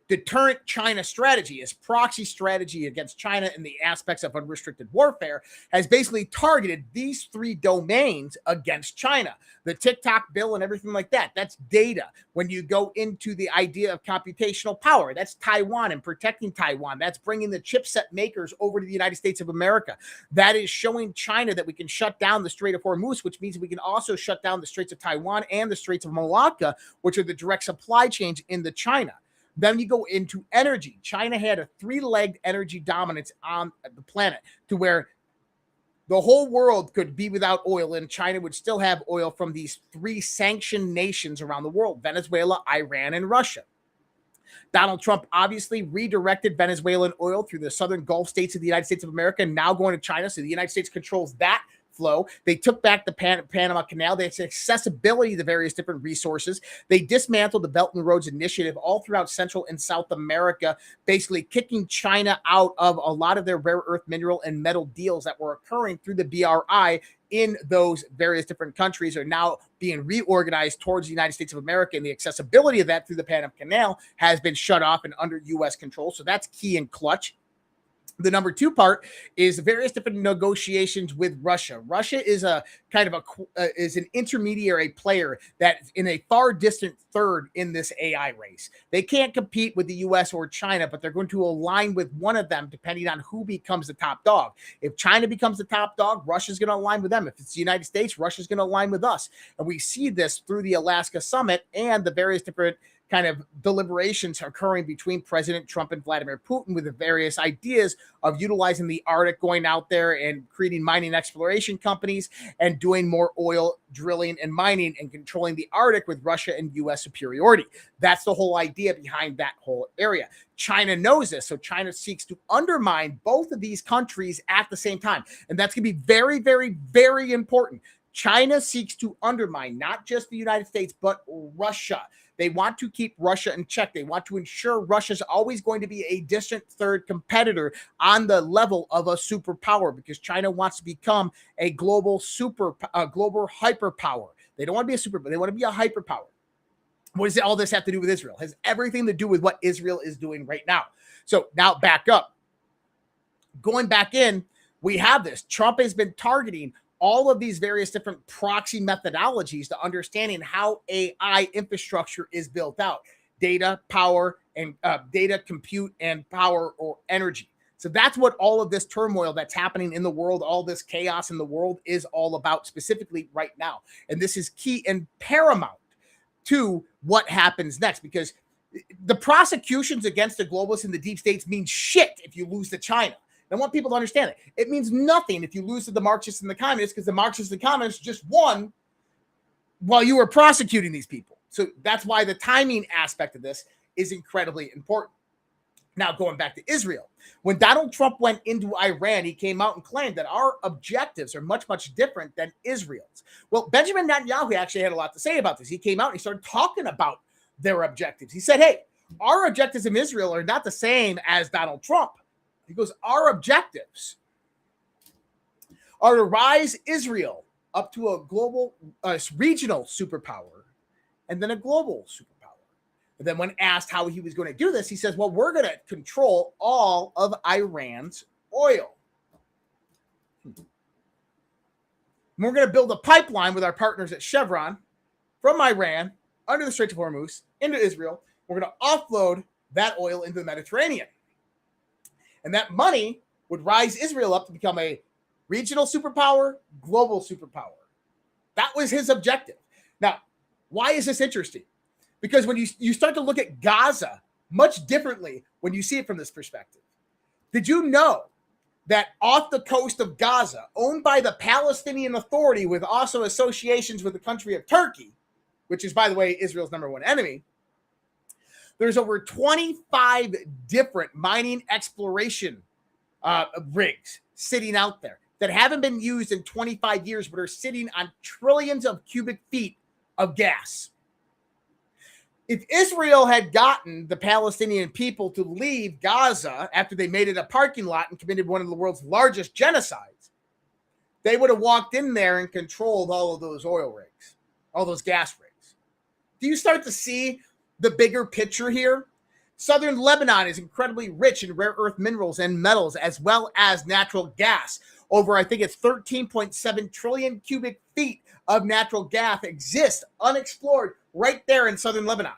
deterrent China strategy, his proxy strategy against China in the aspects of unrestricted warfare, has basically targeted these three domains against China. The TikTok bill and everything like that, that's data. When you go into the idea of computational power, that's Taiwan and protecting Taiwan. That's bringing the chipset makers over to the United States of America. That is showing China that we can shut down the Strait of Hormuz, which means we can also shut down the Straits of Taiwan and the Straits of Malacca, which are the direct supply chains into China. Then you go into energy. China had a three-legged energy dominance on the planet to where the whole world could be without oil, and China would still have oil from these three sanctioned nations around the world: Venezuela, Iran, and Russia. Donald Trump obviously redirected Venezuelan oil through the southern Gulf states of the United States of America, now going to China, so the United States controls that flow. They took back the Panama Canal. They had accessibility to various different resources. They dismantled the Belt and Roads Initiative all throughout Central and South America, basically kicking China out of a lot of their rare earth mineral and metal deals that were occurring through the BRI in those various different countries are now being reorganized towards the United States of America, and the accessibility of that through the Panama Canal has been shut off and under U.S. control. So that's key and clutch. The number two part is various different negotiations with Russia. Russia is a kind of is an intermediary player that in a far distant third in this AI race. They can't compete with the US or China, but they're going to align with one of them depending on who becomes the top dog. If China becomes the top dog, Russia's going to align with them. If it's the United States, Russia's going to align with us. And we see this through the Alaska summit and the various different kind of deliberations occurring between President Trump and Vladimir Putin with the various ideas of utilizing the Arctic, going out there and creating mining exploration companies and doing more oil drilling and mining and controlling the Arctic with Russia and U.S. superiority. That's the whole idea behind that whole area. China knows this, so China seeks to undermine both of these countries at the same time. And that's going to be very, very, very important. China seeks to undermine not just the United States, but Russia. They want to keep Russia in check. They want to ensure Russia's always going to be a distant third competitor on the level of a superpower, because China wants to become a global global hyperpower. They don't want to be a super, but they want to be a hyperpower. What does all this have to do with Israel? It has everything to do with what Israel is doing right now. So now back up. Going back in, we have this. Trump has been targeting all of these various different proxy methodologies to understanding how AI infrastructure is built out. Data, power, and data, compute, and power or energy. So that's what all of this turmoil that's happening in the world, all this chaos in the world is all about specifically right now. And this is key and paramount to what happens next, because the prosecutions against the globalists and the deep states mean shit if you lose to China. I want people to understand it. It means nothing if you lose to the Marxists and the communists, because the Marxists and the communists just won while you were prosecuting these people. So that's why the timing aspect of this is incredibly important. Now, going back to Israel, when Donald Trump went into Iran, he came out and claimed that our objectives are much, much different than Israel's. Well, Benjamin Netanyahu actually had a lot to say about this. He came out and he started talking about their objectives. He said, hey, our objectives in Israel are not the same as Donald Trump. He goes, our objectives are to rise Israel up to a global, regional superpower, and then a global superpower. And then when asked how he was going to do this, he says, well, we're going to control all of Iran's oil. We're going to build a pipeline with our partners at Chevron from Iran under the Strait of Hormuz into Israel. We're going to offload that oil into the Mediterranean. And that money would rise Israel up to become a regional superpower, global superpower. That was his objective. Now, why is this interesting? Because when you start to look at Gaza much differently when you see it from this perspective. Did you know that off the coast of Gaza, owned by the Palestinian Authority with also associations with the country of Turkey, which is, by the way, Israel's number one enemy, there's over 25 different mining exploration rigs sitting out there that haven't been used in 25 years, but are sitting on trillions of cubic feet of gas. If Israel had gotten the Palestinian people to leave Gaza after they made it a parking lot and committed one of the world's largest genocides, they would have walked in there and controlled all of those oil rigs, all those gas rigs. Do you start to see the bigger picture here? Southern Lebanon is incredibly rich in rare earth minerals and metals, as well as natural gas. Over, I think it's 13.7 trillion cubic feet of natural gas exists unexplored right there in Southern Lebanon.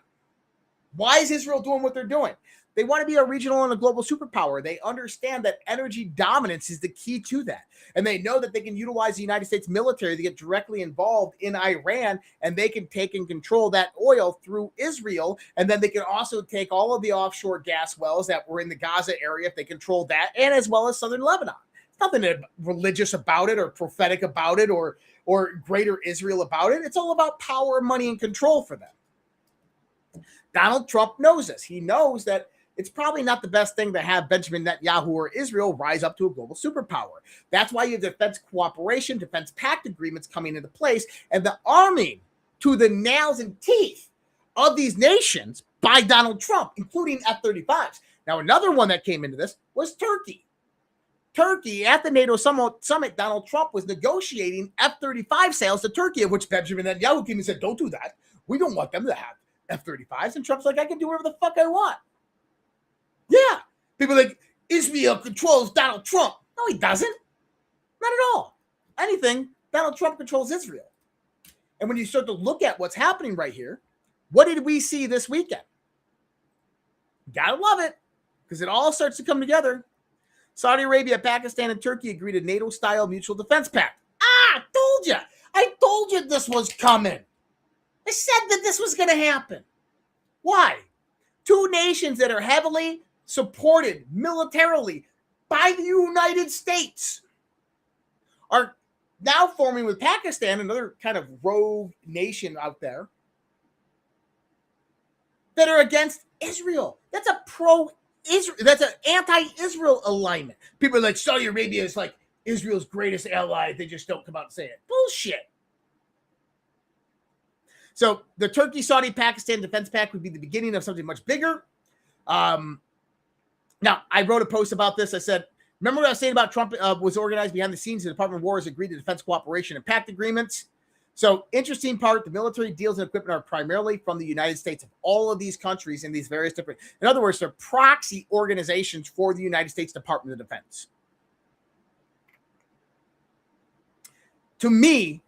Why is Israel doing what they're doing? They want to be a regional and a global superpower. They understand that energy dominance is the key to that. And they know that they can utilize the United States military to get directly involved in Iran, and they can take and control that oil through Israel. And then they can also take all of the offshore gas wells that were in the Gaza area if they control that, and as well as Southern Lebanon. There's nothing religious about it or prophetic about it or greater Israel about it. It's all about power, money, and control for them. Donald Trump knows this. He knows that it's probably not the best thing to have Benjamin Netanyahu or Israel rise up to a global superpower. That's why you have defense cooperation, defense pact agreements coming into place, and the arming to the nails and teeth of these nations by Donald Trump, including F-35s. Now, another one that came into this was Turkey. Turkey, at the NATO summit, Donald Trump was negotiating F-35 sales to Turkey, of which Benjamin Netanyahu came and said, don't do that. We don't want them to have F-35s. And Trump's like, I can do whatever the fuck I want. Yeah. People like, Israel controls Donald Trump. No, he doesn't. Not at all. Anything, Donald Trump controls Israel. And when you start to look at what's happening right here, what did we see this weekend? Gotta love it, because it all starts to come together. Saudi Arabia, Pakistan, and Turkey agreed a NATO-style mutual defense pact. I told you this was coming. I said that this was going to happen. Why? Two nations that are heavily supported militarily by the United States are now forming with Pakistan, another kind of rogue nation out there, that are against Israel. That's a pro-Israel, that's an anti-Israel alignment. People are like, Saudi Arabia is like Israel's greatest ally. They just don't come out and say it. Bullshit. So the Turkey-Saudi-Pakistan Defense Pact would be the beginning of something much bigger. Now, I wrote a post about this. I said, remember what I was saying about Trump was organized behind the scenes? The Department of War has agreed to defense cooperation and pact agreements. So interesting part, the military deals and equipment are primarily from the United States of all of these countries in these various different, in other words, they're proxy organizations for the United States Department of Defense. To me,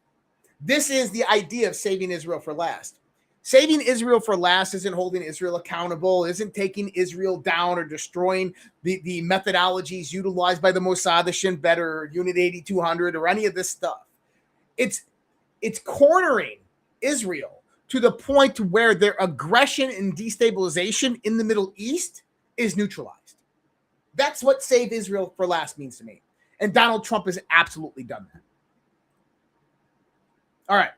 this is the idea of saving Israel for last. Saving Israel for last isn't holding Israel accountable, isn't taking Israel down or destroying the methodologies utilized by the Mossad, the Shin Bet, or Unit 8200, or any of this stuff. It's cornering Israel to the point to where their aggression and destabilization in the Middle East is neutralized. That's what save Israel for last means to me. And Donald Trump has absolutely done that. All right.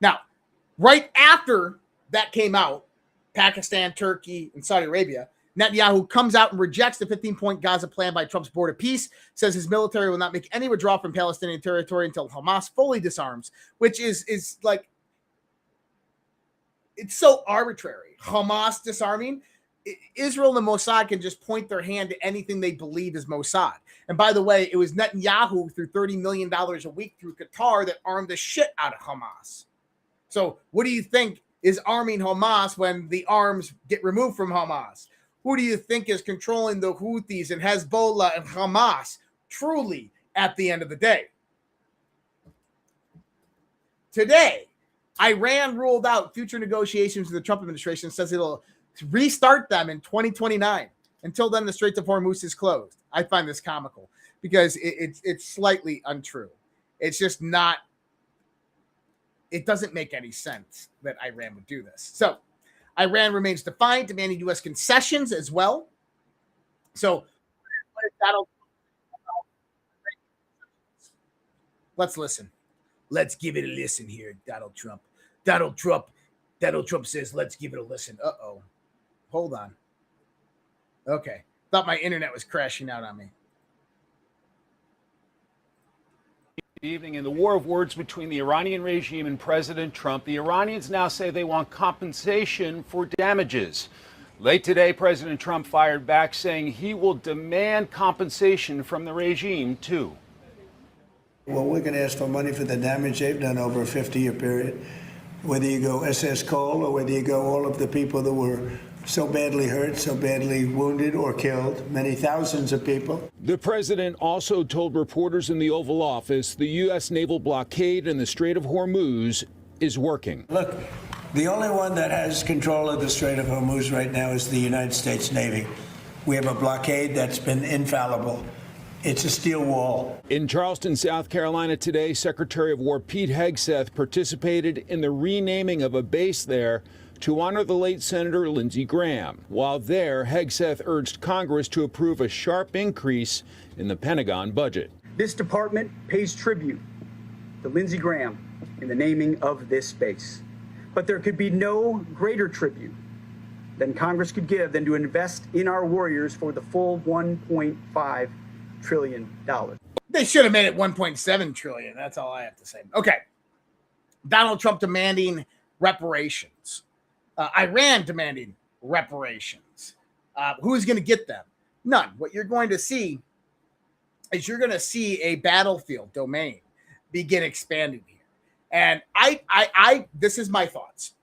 Now, right after that came out, Pakistan, Turkey, and Saudi Arabia, Netanyahu comes out and rejects the 15-point Gaza plan by Trump's Board of Peace, says his military will not make any withdrawal from Palestinian territory until Hamas fully disarms, which is like, it's so arbitrary. Hamas disarming. Israel and Mossad can just point their hand to anything they believe is Mossad. And by the way, it was Netanyahu through $30 million a week through Qatar that armed the shit out of Hamas. So what do you think is arming Hamas when the arms get removed from Hamas? Who do you think is controlling the Houthis and Hezbollah and Hamas truly at the end of the day? Today, Iran ruled out future negotiations with the Trump administration, says it'll restart them in 2029. Until then, the Straits of Hormuz is closed. I find this comical because it's slightly untrue. It's just not, it doesn't make any sense that Iran would do this. So Iran remains defiant, demanding U.S. concessions as well. So let's listen. Let's give it a listen here, Donald Trump. Donald Trump says, let's give it a listen. Uh-oh. Hold on. Okay. Thought my internet was crashing out on me. Evening. In the war of words between the Iranian regime and President Trump, the Iranians now say they want compensation for damages. Late today, President Trump fired back, saying he will demand compensation from the regime, too. Well, we're going to ask for money for the damage they've done over a 50-year period. Whether you go SS Cole or whether you go all of the people that were so badly hurt, so badly wounded or killed, many thousands of people. The president also told reporters in the Oval Office the U.S. naval blockade in the Strait of Hormuz is working. Look, the only one that has control of the Strait of Hormuz right now is the United States Navy. We have a blockade that's been infallible. It's a steel wall. In Charleston, South Carolina today, Secretary of War Pete Hegseth participated in the renaming of a base there to honor the late Senator Lindsey Graham. While there, Hegseth urged Congress to approve a sharp increase in the Pentagon budget. This department pays tribute to Lindsey Graham in the naming of this base. But there could be no greater tribute than Congress could give than to invest in our warriors for the full $1.5 trillion. They should have made it 1.7 trillion. That's all I have to say. Okay. Donald Trump demanding reparations. Iran demanding reparations. Who's going to get them? None. What you're going to see is you're going to see a battlefield domain begin expanding here. And I this is my thoughts.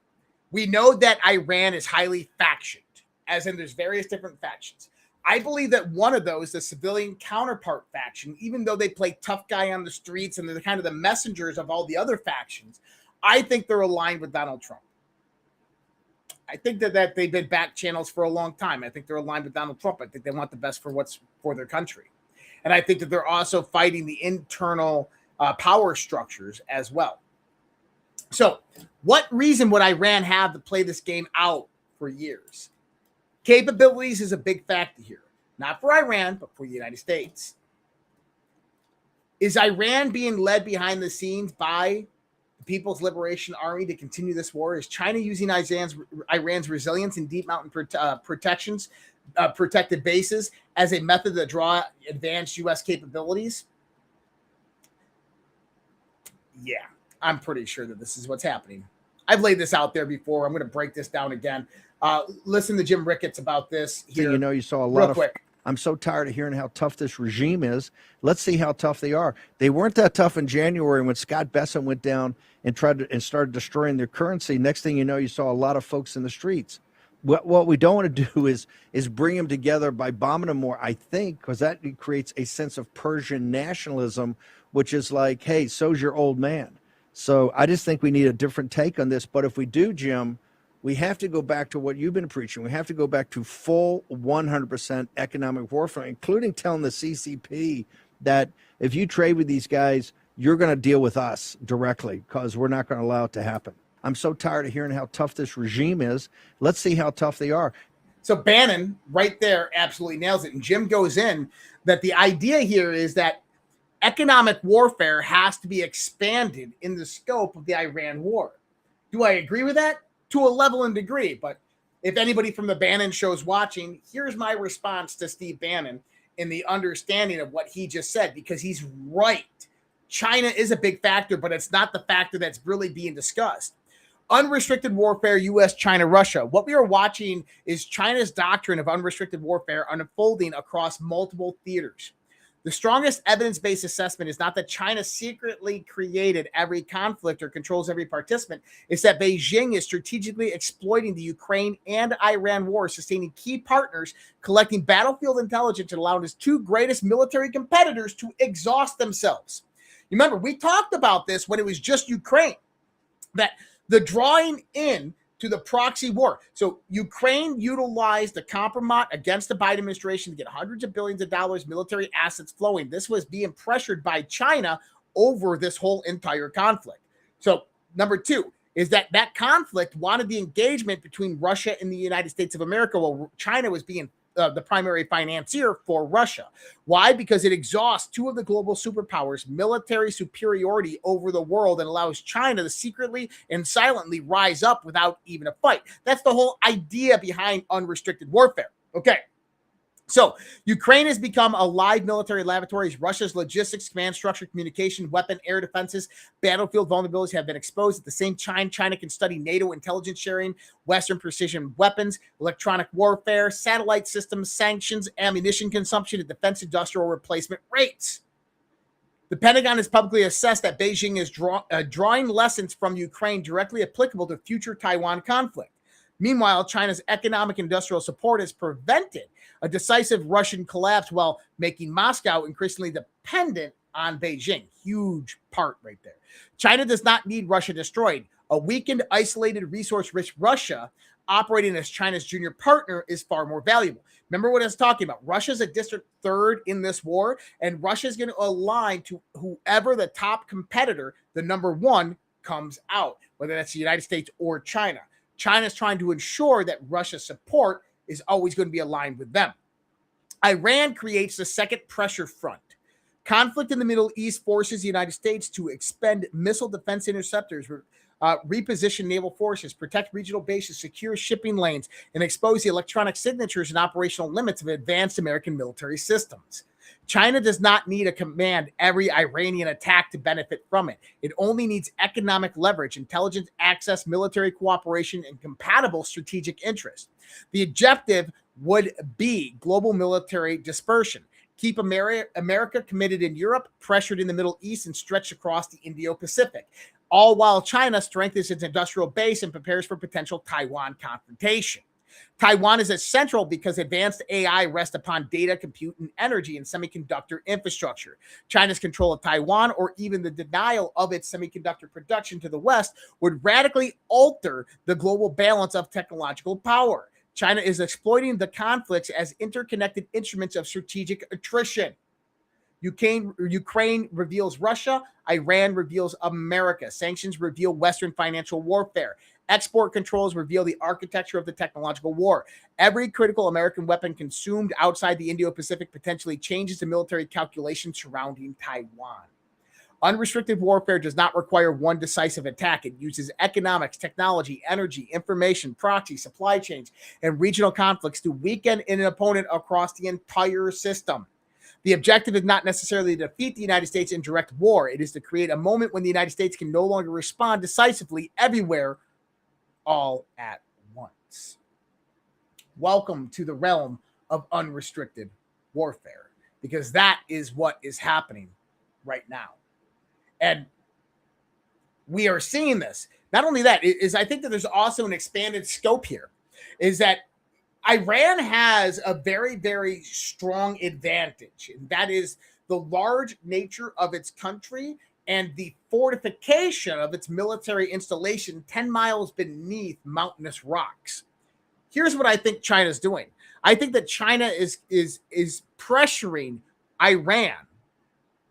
We know that Iran is highly factioned, as in there's various different factions. I believe that one of those, the civilian counterpart faction, even though they play tough guy on the streets and they're kind of the messengers of all the other factions, I think they're aligned with Donald Trump. I think that they've been back channels for a long time. I think they're aligned with Donald Trump. I think they want the best for what's for their country. And I think that they're also fighting the internal power structures as well. So what reason would Iran have to play this game out for years? Capabilities is a big factor here, not for Iran, but for the United States. Is Iran being led behind the scenes by the People's Liberation Army to continue this war? Is China using Iran's resilience and deep mountain protected bases as a method to draw advanced U.S. capabilities? Yeah, I'm pretty sure that this is what's happening. I've laid this out there before. I'm going to break this down again. Listen to Jim Ricketts about this here. You know, you saw a lot of. Quick. I'm so tired of hearing how tough this regime is. Let's see how tough they are. They weren't that tough in January when Scott Bessent went down and started destroying their currency. Next thing you know, you saw a lot of folks in the streets. What we don't want to do is bring them together by bombing them more, I think, because that creates a sense of Persian nationalism, which is like, hey, so's your old man. So I just think we need a different take on this. But if we do, Jim, we have to go back to what you've been preaching. We have to go back to full 100% economic warfare, including telling the CCP that if you trade with these guys, you're going to deal with us directly because we're not going to allow it to happen. I'm so tired of hearing how tough this regime is. Let's see how tough they are. So Bannon right there absolutely nails it. And Jim goes in that the idea here is that economic warfare has to be expanded in the scope of the Iran war. Do I agree with that? To a level and degree. But if anybody from the Bannon show is watching, here's my response to Steve Bannon in the understanding of what he just said, because he's right. China is a big factor, but it's not the factor that's really being discussed. Unrestricted warfare, U.S., China, Russia. What we are watching is China's doctrine of unrestricted warfare unfolding across multiple theaters. The strongest evidence-based assessment is not that China secretly created every conflict or controls every participant. It's that Beijing is strategically exploiting the Ukraine and Iran war, sustaining key partners, collecting battlefield intelligence, and allowing its two greatest military competitors to exhaust themselves. You remember, we talked about this when it was just Ukraine, that the drawing in to the proxy war. So Ukraine utilized the compromise against the Biden administration to get hundreds of billions of dollars military assets flowing. This was being pressured by China over this whole entire conflict. So number two is that conflict wanted the engagement between Russia and the United States of America, while China was being the primary financier for Russia. Why? Because it exhausts two of the global superpowers' military superiority over the world and allows China to secretly and silently rise up without even a fight. That's the whole idea behind unrestricted warfare. Okay. So Ukraine has become a live military laboratory as Russia's logistics, command structure, communication, weapon, air defenses, battlefield vulnerabilities have been exposed. At the same time, China can study NATO intelligence sharing, Western precision weapons, electronic warfare, satellite systems, sanctions, ammunition consumption, and defense industrial replacement rates. The Pentagon has publicly assessed that Beijing is drawing lessons from Ukraine directly applicable to future Taiwan conflict. Meanwhile, China's economic industrial support has prevented a decisive Russian collapse while making Moscow increasingly dependent on Beijing. Huge part right there. China does not need Russia destroyed. A weakened, isolated, resource-rich Russia operating as China's junior partner is far more valuable. Remember what I was talking about. Russia's a distant third in this war, and Russia's going to align to whoever the top competitor, the number one, comes out, whether that's the United States or China. China's trying to ensure that Russia's support is always going to be aligned with them. Iran creates the second pressure front. Conflict in the Middle East forces the United States to expend missile defense interceptors, reposition naval forces, protect regional bases, secure shipping lanes, and expose the electronic signatures and operational limits of advanced American military systems. China does not need to command every Iranian attack to benefit from it. It only needs economic leverage, intelligence access, military cooperation, and compatible strategic interests. The objective would be global military dispersion. Keep America committed in Europe, pressured in the Middle East, and stretched across the Indo-Pacific, all while China strengthens its industrial base and prepares for potential Taiwan confrontation. Taiwan is essential because advanced AI rests upon data, compute, and energy and semiconductor infrastructure. China's control of Taiwan, or even the denial of its semiconductor production to the West, would radically alter the global balance of technological power. China is exploiting the conflicts as interconnected instruments of strategic attrition. Ukraine reveals Russia. Iran reveals America. Sanctions reveal Western financial warfare. Export controls reveal the architecture of the technological war. Every critical American weapon consumed outside the Indo-Pacific potentially changes the military calculations surrounding Taiwan. Unrestricted warfare does not require one decisive attack. It uses economics, technology, energy, information, proxy, supply chains, and regional conflicts to weaken an opponent across the entire system. The objective is not necessarily to defeat the United States in direct war. It is to create a moment when the United States can no longer respond decisively everywhere all at once. Welcome to the realm of unrestricted warfare, because that is what is happening right now. And we are seeing this. Not only that, I think that there's also an expanded scope here, is that Iran has a very, very strong advantage, and that is the large nature of its country and the fortification of its military installation 10 miles beneath mountainous rocks. Here's what I think China's doing. I think that China is pressuring Iran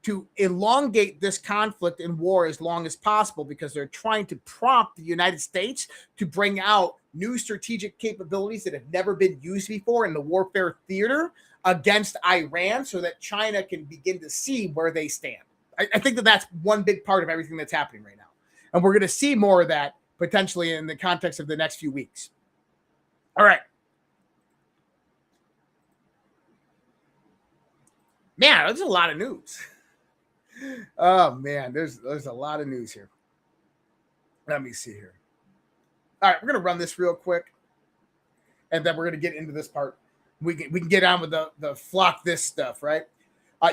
to elongate this conflict and war as long as possible, because they're trying to prompt the United States to bring out new strategic capabilities that have never been used before in the warfare theater against Iran, so that China can begin to see where they stand. I think that that's one big part of everything that's happening right now. And we're going to see more of that potentially in the context of the next few weeks. All right. Man, there's a lot of news. Oh, man, there's a lot of news here. Let me see here. All right, we're going to run this real quick, and then we're going to get into this part. We can get on with the flock this stuff, right?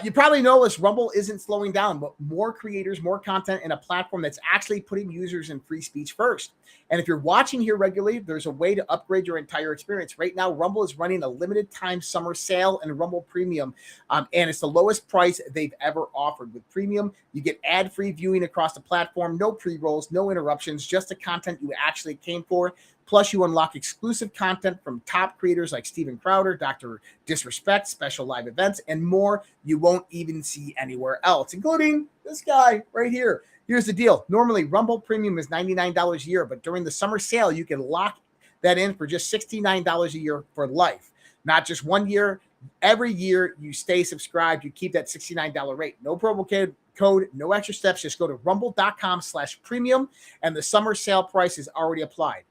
You probably know this, Rumble isn't slowing down, but more creators, more content, and a platform that's actually putting users and free speech first. And if you're watching here regularly, there's a way to upgrade your entire experience. Right now, Rumble is running a limited time summer sale and Rumble Premium, and it's the lowest price they've ever offered. With Premium, you get ad-free viewing across the platform, no pre-rolls, no interruptions, just the content you actually came for. Plus, you unlock exclusive content from top creators like Steven Crowder, Dr. Disrespect, special live events, and more you won't even see anywhere else, including this guy right here. Here's the deal. Normally, Rumble Premium is $99 a year, but during the summer sale, you can lock that in for just $69 a year for life. Not just 1 year. Every year you stay subscribed, you keep that $69 rate. No promo code, no extra steps. Just go to rumble.com/premium, and the summer sale price is already applied.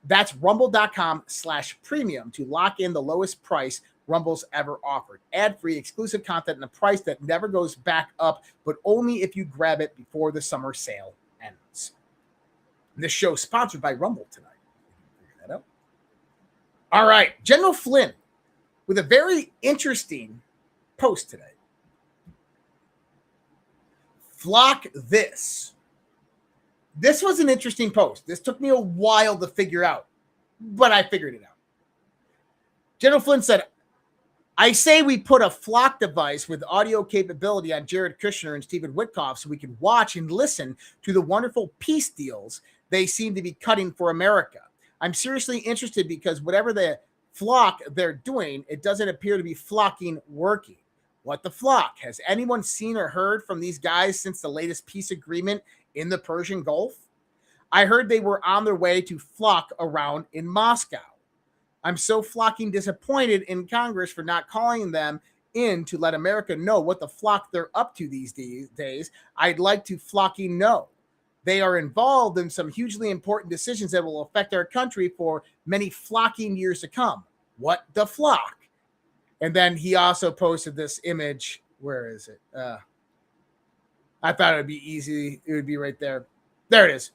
That's rumble.com/premium to lock in the lowest price Rumble's ever offered. Ad-free, exclusive content, and a price that never goes back up, but only if you grab it before the summer sale ends. This show is sponsored by Rumble tonight. Figure that out. All right, General Flynn with a very interesting post today. Flock this. This was an interesting post. This took me a while to figure out, but I figured it out. General Flynn said, I say we put a flock device with audio capability on Jared Kushner and Stephen Witkoff so we can watch and listen to the wonderful peace deals they seem to be cutting for America. I'm seriously interested because whatever the flock they're doing, it doesn't appear to be flocking working. What the flock? Has anyone seen or heard from these guys since the latest peace agreement in the Persian Gulf? I heard they were on their way to flock around in Moscow. I'm so flocking disappointed in Congress for not calling them in to let America know what the flock they're up to these days. I'd like to flocking know. They are involved in some hugely important decisions that will affect our country for many flocking years to come. What the flock? And then he also posted this image. Where is it? I thought it would be easy. It would be right there. There it is.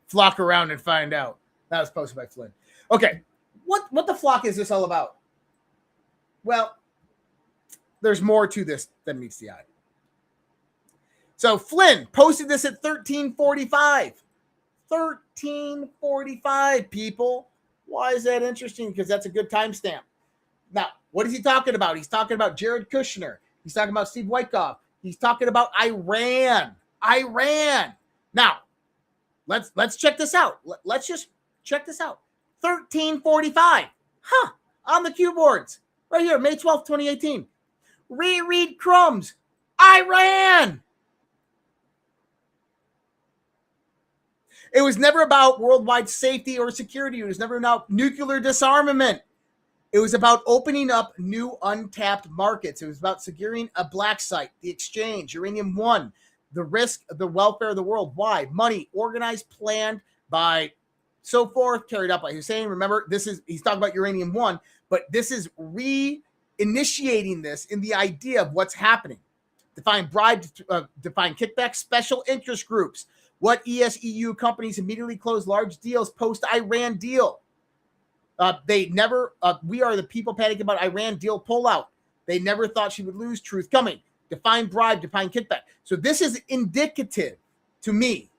Flock around and find out. That was posted by Flynn. Okay. What the flock is this all about? Well, there's more to this than meets the eye. So Flynn posted this at 13:45. 13:45, people. Why is that interesting? Because that's a good timestamp. Now, what is he talking about? He's talking about Jared Kushner. He's talking about Steve Witkoff. He's talking about Iran. Now, let's check this out. Let's just check this out. 1345. On the cue boards. Right here, May 12th, 2018. Reread crumbs. Iran. It was never about worldwide safety or security. It was never about nuclear disarmament. It was about opening up new untapped markets. It was about securing a black site, the exchange, Uranium One, the risk of the welfare of the world. Why? Money, organized, planned by so forth, carried out by Hussein. Remember, he's talking about Uranium One, but this is reinitiating this in the idea of what's happening. Define bribes, define kickbacks, special interest groups. What ESEU companies immediately closed large deals post-Iran deal? They never, we are the people panicking about Iran deal pullout. They never thought she would lose. Truth coming. Define bribe, define kickback. So this is indicative to me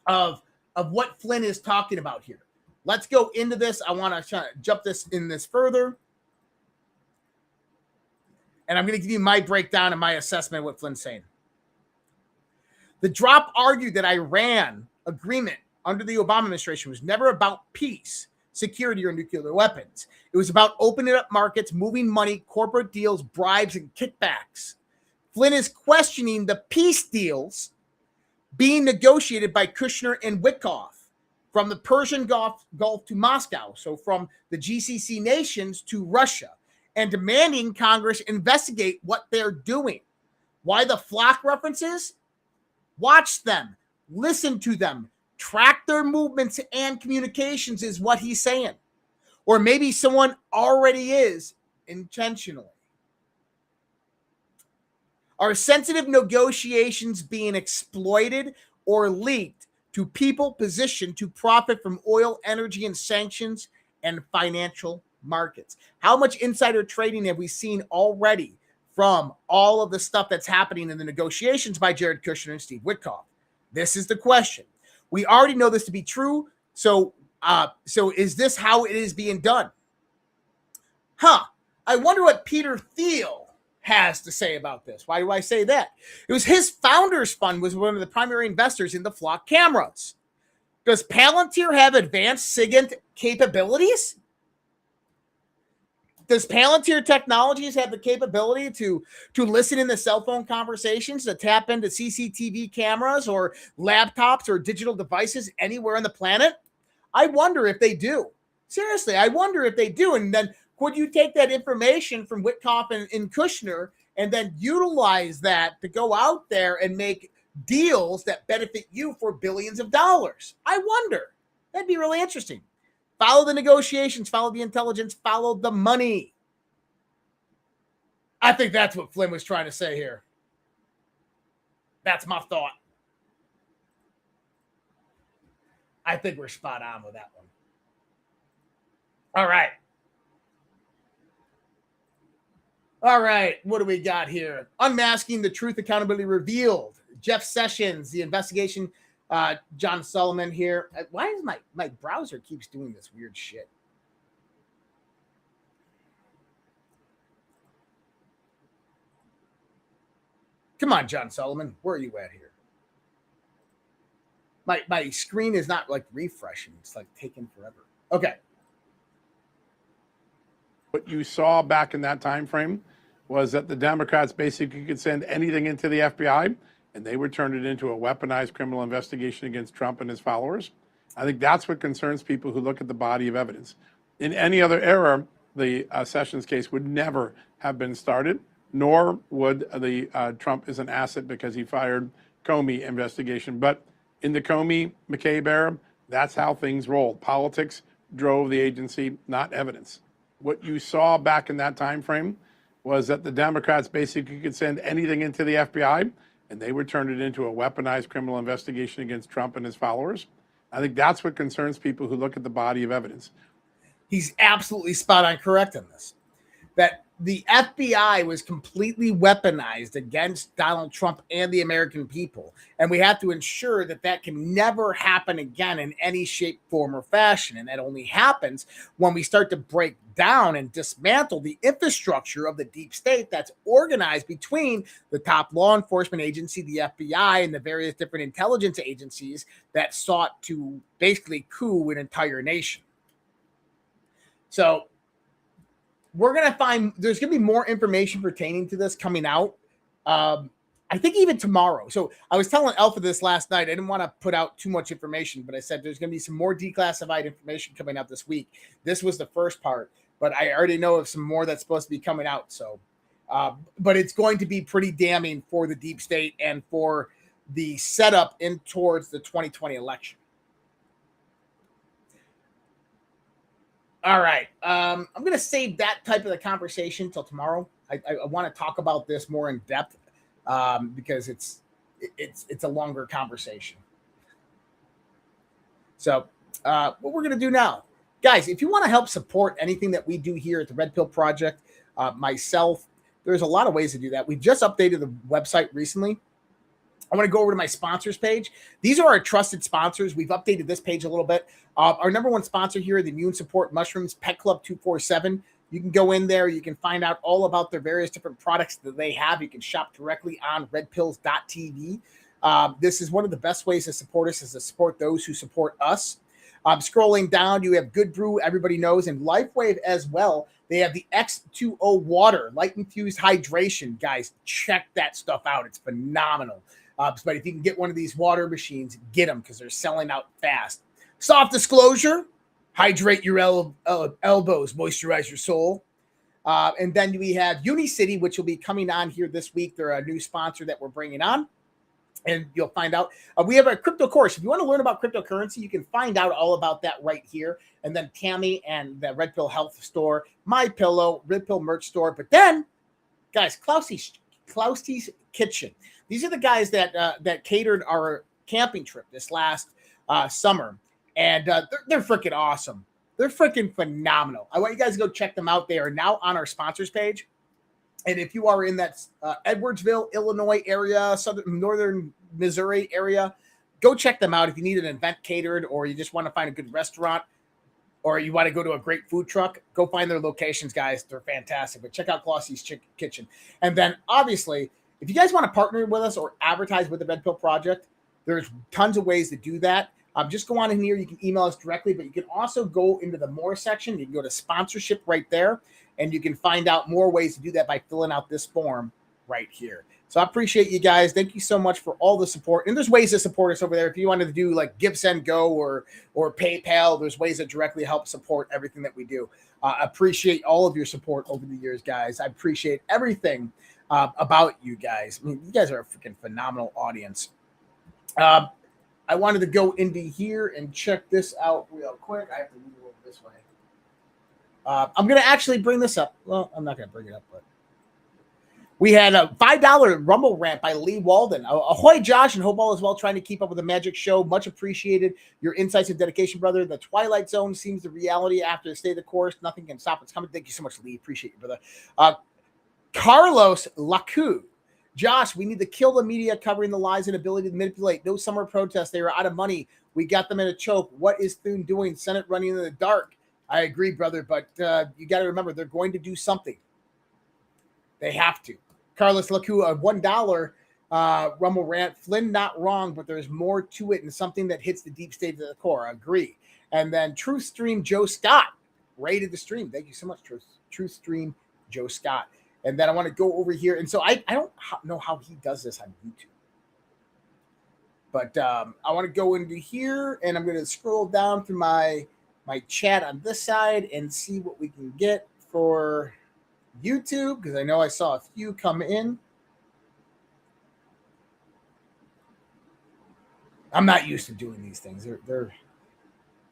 of what Flynn is talking about here. Let's go into this. I want to try to jump this further. And I'm going to give you my breakdown and my assessment of what Flynn's saying. The drop argued that Iran agreement under the Obama administration was never about peace, security, or nuclear weapons. It was about opening up markets, moving money, corporate deals, bribes, and kickbacks. Flynn is questioning the peace deals being negotiated by Kushner and Witkoff from the Persian Gulf to Moscow, so from the GCC nations to Russia, and demanding Congress investigate what they're doing. Why the flock references? Watch them, listen to them, track their movements and communications is what he's saying. Or maybe someone already is intentionally. Are sensitive negotiations being exploited or leaked to people positioned to profit from oil, energy, and sanctions and financial markets? How much insider trading have we seen already from all of the stuff that's happening in the negotiations by Jared Kushner and Steve Witkoff? This is the question. We already know this to be true. So is this how it is being done? I wonder what Peter Thiel has to say about this. Why do I say that? It was his founders fund was one of the primary investors in the flock cameras. Does Palantir have advanced SIGINT capabilities? Does Palantir Technologies have the capability to listen in the cell phone conversations, to tap into CCTV cameras or laptops or digital devices anywhere on the planet? I wonder if they do. Seriously, I wonder if they do. And then could you take that information from Witkoff and Kushner and then utilize that to go out there and make deals that benefit you for billions of dollars? I wonder. That'd be really interesting. Follow the negotiations, follow the intelligence, follow the money. I think that's what Flynn was trying to say here. That's my thought. I think we're spot on with that one. All right. What do we got here? Unmasking the Truth, Accountability Revealed. Jeff Sessions, the investigation. John Solomon here. Why is my browser keeps doing this weird shit? Come on, John Solomon. Where are you at here? My screen is not like refreshing. It's like taking forever. Okay. What you saw back in that time frame was that the Democrats basically could send anything into the FBI and they would turn it into a weaponized criminal investigation against Trump and his followers. I think that's what concerns people who look at the body of evidence. In any other era, the Sessions case would never have been started, nor would the Trump is an asset because he fired Comey investigation. But in the Comey-McCabe era, that's how things rolled. Politics drove the agency, not evidence. What you saw back in that time frame was that the Democrats basically could send anything into the FBI and they would turn it into a weaponized criminal investigation against Trump and his followers. I think that's what concerns people who look at the body of evidence. He's absolutely spot on correct on this. That the FBI was completely weaponized against Donald Trump and the American people. And we have to ensure that that can never happen again in any shape, form, or fashion. And that only happens when we start to break down and dismantle the infrastructure of the deep state that's organized between the top law enforcement agency, the FBI, and the various different intelligence agencies that sought to basically coup an entire nation. So we're going to find there's going to be more information pertaining to this coming out. I think even tomorrow. So I was telling Alpha this last night. I didn't want to put out too much information, but I said there's going to be some more declassified information coming out this week. This was the first part, but I already know of some more that's supposed to be coming out. So, but it's going to be pretty damning for the deep state and for the setup in towards the 2020 election. All right. I'm going to save that type of the conversation till tomorrow. I want to talk about this more in depth because it's a longer conversation. So what we're going to do now, guys, if you want to help support anything that we do here at the Red Pill Project, myself, there's a lot of ways to do that. We've just updated the website recently. I want to go over to my sponsors page. These are our trusted sponsors. We've updated this page a little bit. Our number one sponsor here, the Immune Support Mushrooms, Pet Club 247. You can go in there. You can find out all about their various different products that they have. You can shop directly on redpills.tv. This is one of the best ways to support us is to support those who support us. Scrolling down, you have GOODBRU, everybody knows, and Lifewave as well. They have the X2O water, light infused hydration. Guys, check that stuff out. It's phenomenal. But if you can get one of these water machines, get them because they're selling out fast. Soft disclosure, hydrate your elbows, moisturize your soul. And then we have Unicity, which will be coming on here this week. They're a new sponsor that we're bringing on. And you'll find out. We have a crypto course. If you want to learn about cryptocurrency, you can find out all about that right here. And then Tammy and the Red Pill Health Store, My Pillow, Red Pill Merch Store. But then, guys, Klausy's Kitchen. These are the guys that catered our camping trip this last summer. And they're freaking awesome. They're freaking phenomenal. I want you guys to go check them out. They are now on our sponsors page. And if you are in that Edwardsville, Illinois area, northern Missouri area, go check them out. If you need an event catered or you just want to find a good restaurant or you want to go to a great food truck, go find their locations, guys. They're fantastic. But check out Klausy's Kitchen. And then, obviously, if you guys want to partner with us or advertise with the Red Pill Project, there's tons of ways to do that. Just go on in here. You can email us directly, but you can also go into the more section. You can go to sponsorship right there, and you can find out more ways to do that by filling out this form right here. So I appreciate you guys. Thank you so much for all the support. And there's ways to support us over there. If you wanted to do like Give, Send, Go or PayPal, there's ways that directly help support everything that we do. Appreciate all of your support over the years, guys. I appreciate everything about you guys. I mean, you guys are a freaking phenomenal audience. I wanted to go into here and check this out real quick. I have to move over this way. I'm going to actually bring this up. Well, I'm not going to bring it up, but we had a $5 Rumble rant by Lee Walden. Ahoy, Josh, and hope all is well trying to keep up with the magic show. Much appreciated. Your insights and dedication, brother. The Twilight Zone seems the reality after the stay the course. Nothing can stop what's coming. Thank you so much, Lee. Appreciate you, brother. Carlos Lacu. Josh, we need to kill the media covering the lies and ability to manipulate. No summer protests. They are out of money. We got them in a choke. What is Thune doing? Senate running in the dark. I agree, brother, but you got to remember they're going to do something. They have to. Carlos Lacu, a $1 Rumble rant. Flynn, not wrong, but there's more to it and something that hits the deep state to the core. I agree. And then Truth Stream Joe Scott rated the stream. Thank you so much, Truth Stream Joe Scott. And then I want to go over here. And so I don't know how he does this on YouTube. But I want to go into here, and I'm going to scroll down through my chat on this side and see what we can get for YouTube, because I know I saw a few come in. I'm not used to doing these things.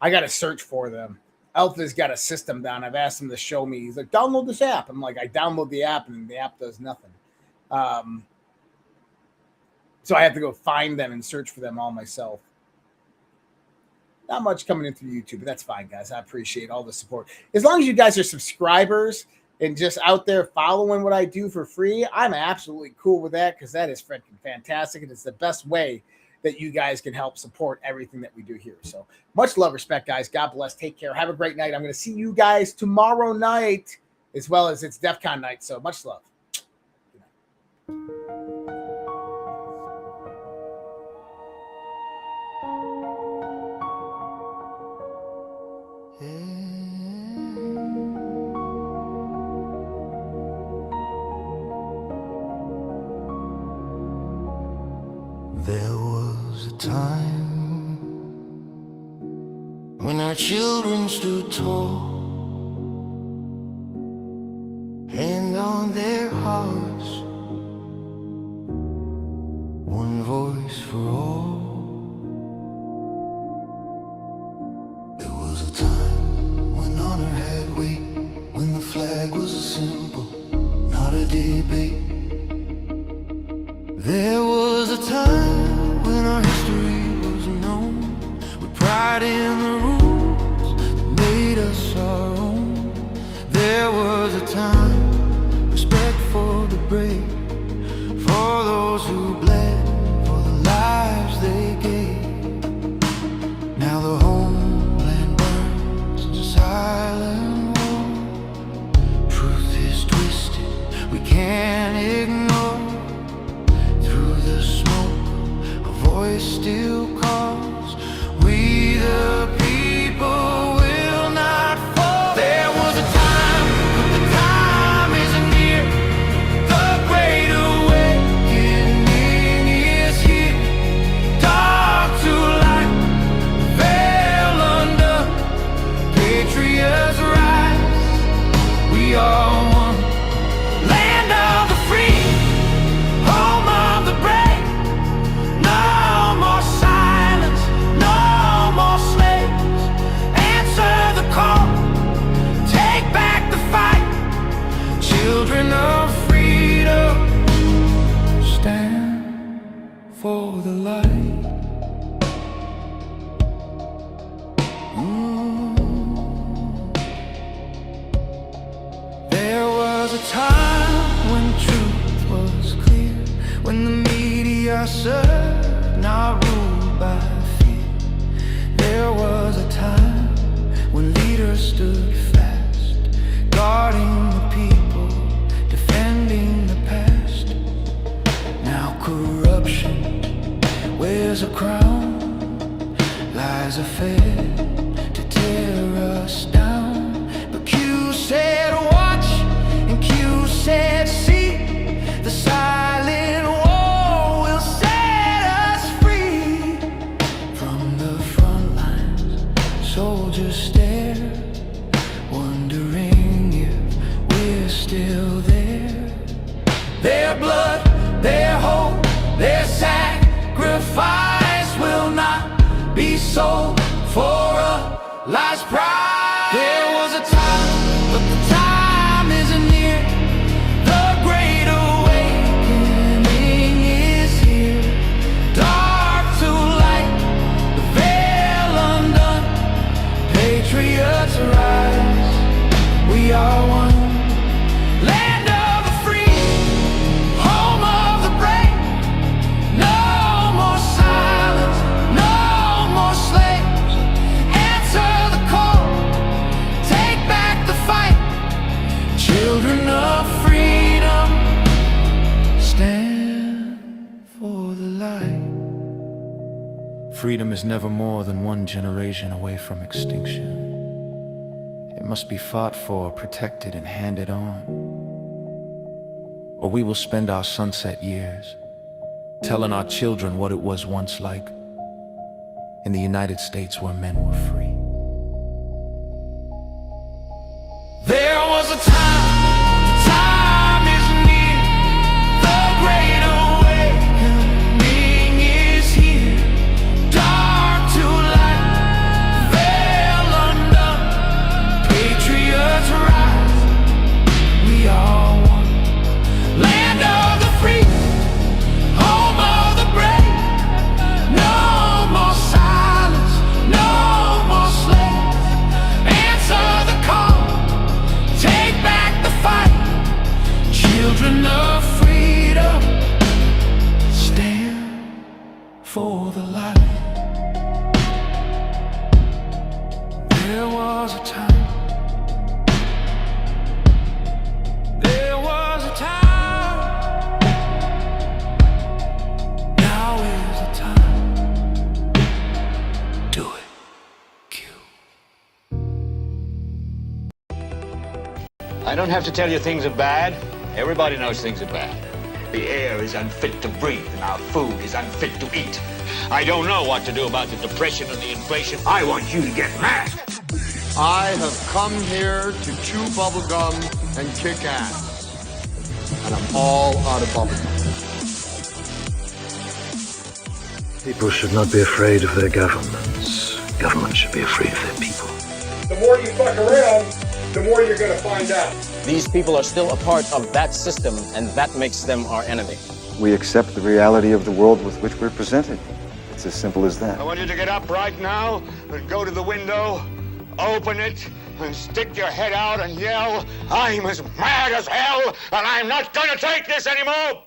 I got to search for them. Alpha's got a system down. I've asked him to show me. He's like, download this app. I'm like, I download the app, and the app does nothing. So I have to go find them and search for them all myself. Not much coming in through YouTube, but that's fine, guys. I appreciate all the support. As long as you guys are subscribers, and just out there following what I do for free, I'm absolutely cool with that because that is freaking fantastic. And it's the best way that you guys can help support everything that we do here. So much love, respect, guys. God bless. Take care. Have a great night. I'm going to see you guys tomorrow night as well as it's DEF CON night. So much love. There was a time when our children stood tall, hand on their hearts, one voice for all. There was a time when honor had weight, when the flag was a symbol, not a debate. There was a time when our history was known, with pride in the rules that made us our own. There was a time, respect for the brave, for those who bled, for the lives they gave. Now the homeland burns in silent war. Truth is twisted, we can't ignore. Voice still calls, we the people will not fall. There was a time, but the time isn't near. The great awakening is here. Dark to light, veil under, patriots rise. We are one, land of the free, home of the brave. Children of freedom, stand for the light. There was a time when truth was clear, when the media served, not ruled by fear. There was a time when leaders stood fast, guarding the people, defending the past. Now corruption wears a crown, lies are fed to tear us down. But Q said watch and Q said see. The silent war will set us free. From the front lines, soldiers stare, wondering if we're still there. Their blood, their hope, their sacrifice will not be sold for a last prize. There was a time, but the time isn't near. The great awakening is here. Dark to light, the veil undone, patriots rise. We are one, land of the free, home of the brave. No more silence, no more slaves. Answer the call, take back the fight. Children of freedom, stand for the light. Freedom is never more than one generation away from extinction. It must be fought for, protected, and handed on. Or we will spend our sunset years telling our children what it was once like in the United States where men were free. There was a time, the time is near. The great awakening is here. Dark to light, veil undone, patriots rise. We are one, land of the free, home of the brave. No more silence, no more I don't have to tell you things are bad. Everybody knows things are bad. The air is unfit to breathe, and our food is unfit to eat. I don't know what to do about the depression and the inflation. I want you to get mad. I have come here to chew bubblegum and kick ass. And I'm all out of bubblegum. People should not be afraid of their governments. Governments should be afraid of their people. The more you fuck around, the more you're going to find out. These people are still a part of that system, and that makes them our enemy. We accept the reality of the world with which we're presented. It's as simple as that. I want you to get up right now and go to the window, open it, and stick your head out and yell, "I'm as mad as hell, and I'm not going to take this anymore!"